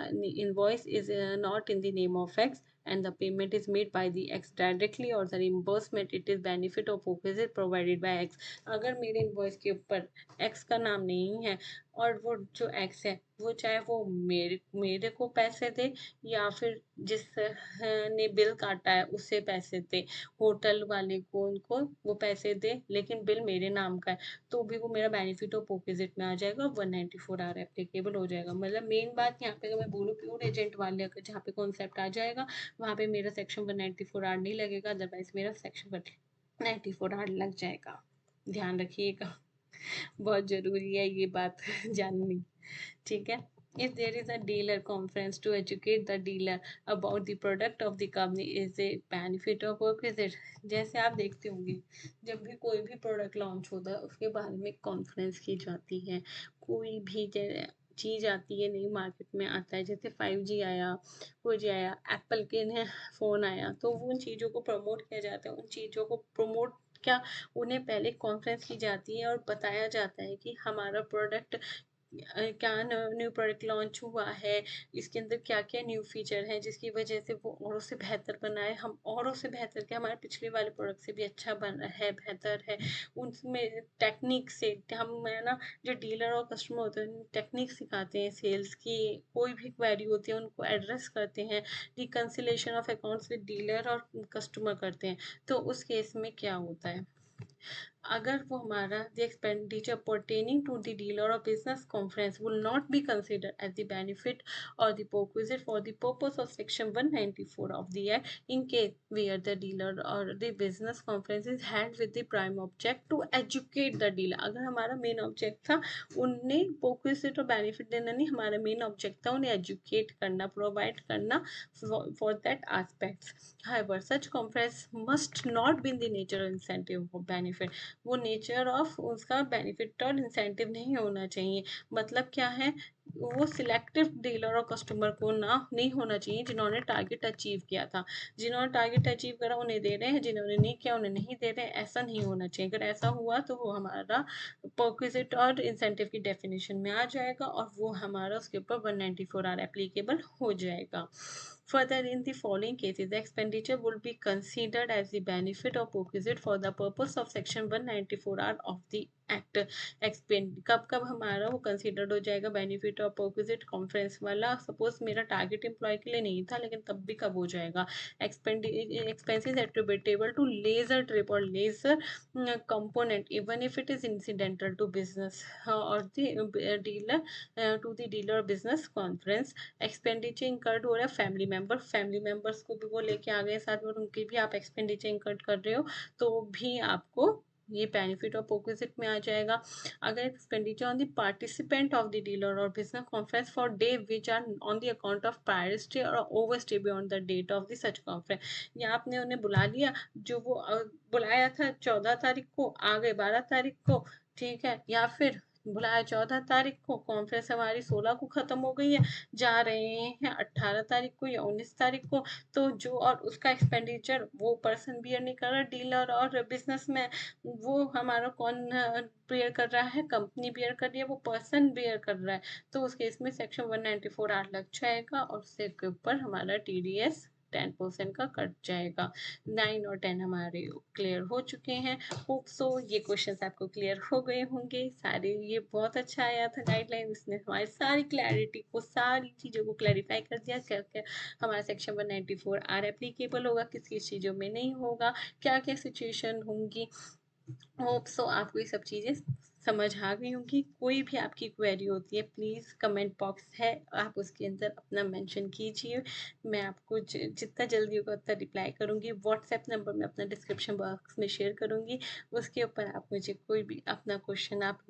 Speaker 1: invoice is not in the name of X and the payment is made by the X directly or the reimbursement it is benefit of opposite provided by X। अगर मेरे invoice के ऊपर X का नाम नहीं है और वो जो X है वो चाहे वो मेरे को पैसे दे या फिर जिस ने बिल काटा है उससे पैसे दे, होटल वाले को उनको वो पैसे दे, लेकिन बिल मेरे नाम का है, तो भी वो मेरा बेनिफिट ऑफ अपोजिट में आ जाएगा, 194 आर एप्लीकेबल हो जाएगा। मतलब मेन बात यहाँ पे अगर मैं बोलूँ प्योर एजेंट वाले अगर जहाँ पे कॉन्सेप्ट आ जाएगा वहाँ पे मेरा सेक्शन 194 आर नहीं लगेगा, अदरवाइज मेरा सेक्शन 194 आर लग जाएगा। ध्यान रखिएगा, बहुत जरूरी है ये बात जाननी। ठीक है। If there is a dealer conference to educate the dealer about the product of the company is a benefit of opposite। जैसे आप देखते होंगे जब भी कोई भी प्रोडक्ट लॉन्च होता है उसके बारे में कॉन्फ्रेंस की जाती है, कोई भी चीज आती है नई मार्केट में आता है, जैसे 5G आया, 4G आया, एप्पल के फोन आया, तो उन चीजों को प्रमोट किया जाता है। उन चीजों को प्रमोट क्या, उन्हें पहले कॉन्फ्रेंस की जाती है और बताया जाता है कि हमारा प्रोडक्ट क्या न्यू प्रोडक्ट लॉन्च हुआ है, इसके अंदर क्या क्या न्यू फीचर है जिसकी वजह से वो औरों से बेहतर बना है, हम औरों से बेहतर क्या हमारे पिछले वाले प्रोडक्ट से भी अच्छा बना है, बेहतर है। उनमें टेक्निक से हम है ना, जो डीलर और कस्टमर होते हैं टेक्निक सिखाते हैं सेल्स की, कोई भी क्वेरी होती है उनको एड्रेस करते हैं, reconciliation of accounts with dealer और कस्टमर करते हैं। तो उस केस में क्या होता है, अगर वो हमारा the expenditure pertaining to the dealer or business conference will not be considered as the benefit or the perquisite for the purpose of section 194 of the act in case where the dealer or the business conference is held with the prime object to educate the dealer। अगर हमारा main object था उन्हें perquisite और benefit देना नहीं, हमारा main object था उन्हें एजुकेट करना, प्रोवाइड करना for that aspects। However, such conference must not be in the nature of incentive or benefit। वो नेचर ऑफ उसका बेनिफिट और इंसेंटिव नहीं होना चाहिए। मतलब क्या है, वो सिलेक्टिव डीलर और कस्टमर को ना नहीं होना चाहिए जिन्होंने टारगेट अचीव किया था। जिन्होंने टारगेट अचीव करा उन्हें दे रहे हैं, जिन्होंने नहीं किया उन्हें नहीं दे रहे हैं, ऐसा नहीं होना चाहिए। अगर ऐसा हुआ तो वो हमारा परक्विजिट और इंसेंटिव की डेफिनेशन में आ जाएगा और वो हमारा उसके ऊपर 194 आर एप्लीकेबल हो जाएगा। Further, in the following cases, the expenditure will be considered as the benefit or perquisite for the purpose of section 194R of the act. Expand कब कब हमारा वो कंसिडर्ड हो जाएगा बेनिफिट और परक्विजिट कॉन्फ्रेंस वाला। सपोज मेरा टारगेट एम्प्लॉय के लिए नहीं था, लेकिन तब भी कब हो जाएगा, expenses attributable to leisure trip or leisure component even if it is incidental to business or the dealer to the dealer business conference. Expenditure incurred हो रहा है फैमिली मेंबर्स को भी वो लेके आ गए साथ में, उनके भी आप एक्सपेंडिचर इंकर्ड कर रहे हो तो भी आपको ये बेनिफिट और परक्विजिट में आ जाएगा। अगर expenditure on the participant of the dealer or business conference for day which are on the account of prior stay or over stay beyond the date of the such conference. या आपने उन्हें बुला लिया, जो वो बुलाया था 14 तारीख को, आ गए 12 तारीख को, ठीक है, या फिर बुलाया 14 तारीख को, कॉन्फ्रेंस हमारी 16 को खत्म हो गई है, जा रहे हैं 18 तारीख को या 19 तारीख को, तो जो और उसका एक्सपेंडिचर वो पर्सन बियर नहीं कर रहा, डीलर और बिजनेस में वो हमारा कौन बियर कर रहा है, कंपनी बियर कर रही है, वो पर्सन बियर कर रहा है। तो उस केस में सेक्शन 194 आर लग जाएगा और उसके ऊपर हमारा TDS 10% का कट जाएगा। 9 और 10 हमारे क्लियर हो चुके हैं। होप सो ये क्वेश्चंस आपको क्लियर हो गए होंगे सारे। ये बहुत अच्छा आया था गाइडलाइन, इसने हमारी सारी क्लैरिटी को, सारी चीज़ों को क्लैरिफाई कर दिया। क्या क्या हमारा सेक्शन 194 आर एप्लीकेबल होगा, किस किस चीज़ों में नहीं होगा, क्या क्या सिचुएशन होंगी। होप सो आपको ये सब चीज़ें समझ आ गई होंगी। कोई भी आपकी क्वेरी होती है प्लीज़ कमेंट बॉक्स है, आप उसके अंदर अपना मेंशन कीजिए। मैं आपको जितना जल्दी होगा उतना रिप्लाई करूँगी। व्हाट्सएप नंबर मैं अपना डिस्क्रिप्शन बॉक्स में शेयर करूँगी, उसके ऊपर आप मुझे कोई भी अपना क्वेश्चन आप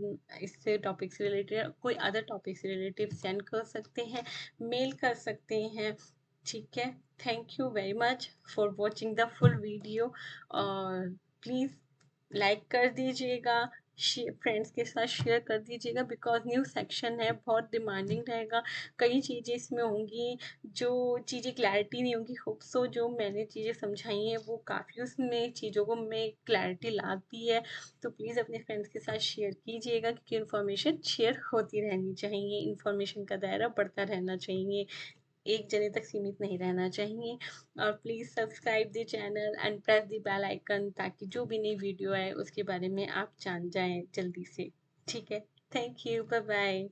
Speaker 1: इससे टॉपिक से रिलेटेड कोई अदर टॉपिक से रिलेटेड सेंड कर सकते हैं, मेल कर सकते हैं, ठीक है। Thank you very much for watching the full video और प्लीज़ लाइक कर दीजिएगा, फ्रेंड्स के साथ शेयर कर दीजिएगा बिकॉज न्यू सेक्शन है, बहुत डिमांडिंग रहेगा। कई चीज़ें इसमें होंगी जो चीज़ें क्लैरिटी नहीं होंगी। होप सो जो मैंने चीज़ें समझाई हैं वो काफ़ी उसमें चीज़ों को में क्लैरिटी लाती है। तो प्लीज़ अपने फ्रेंड्स के साथ शेयर कीजिएगा क्योंकि इन्फॉर्मेशन शेयर होती रहनी चाहिए, इन्फॉर्मेशन का दायरा बढ़ता रहना चाहिए, एक जने तक सीमित नहीं रहना चाहिए। और please subscribe the channel and press the bell icon ताकि जो भी नई वीडियो आए उसके बारे में आप जान जाएं जल्दी से, ठीक है। Thank you, bye bye.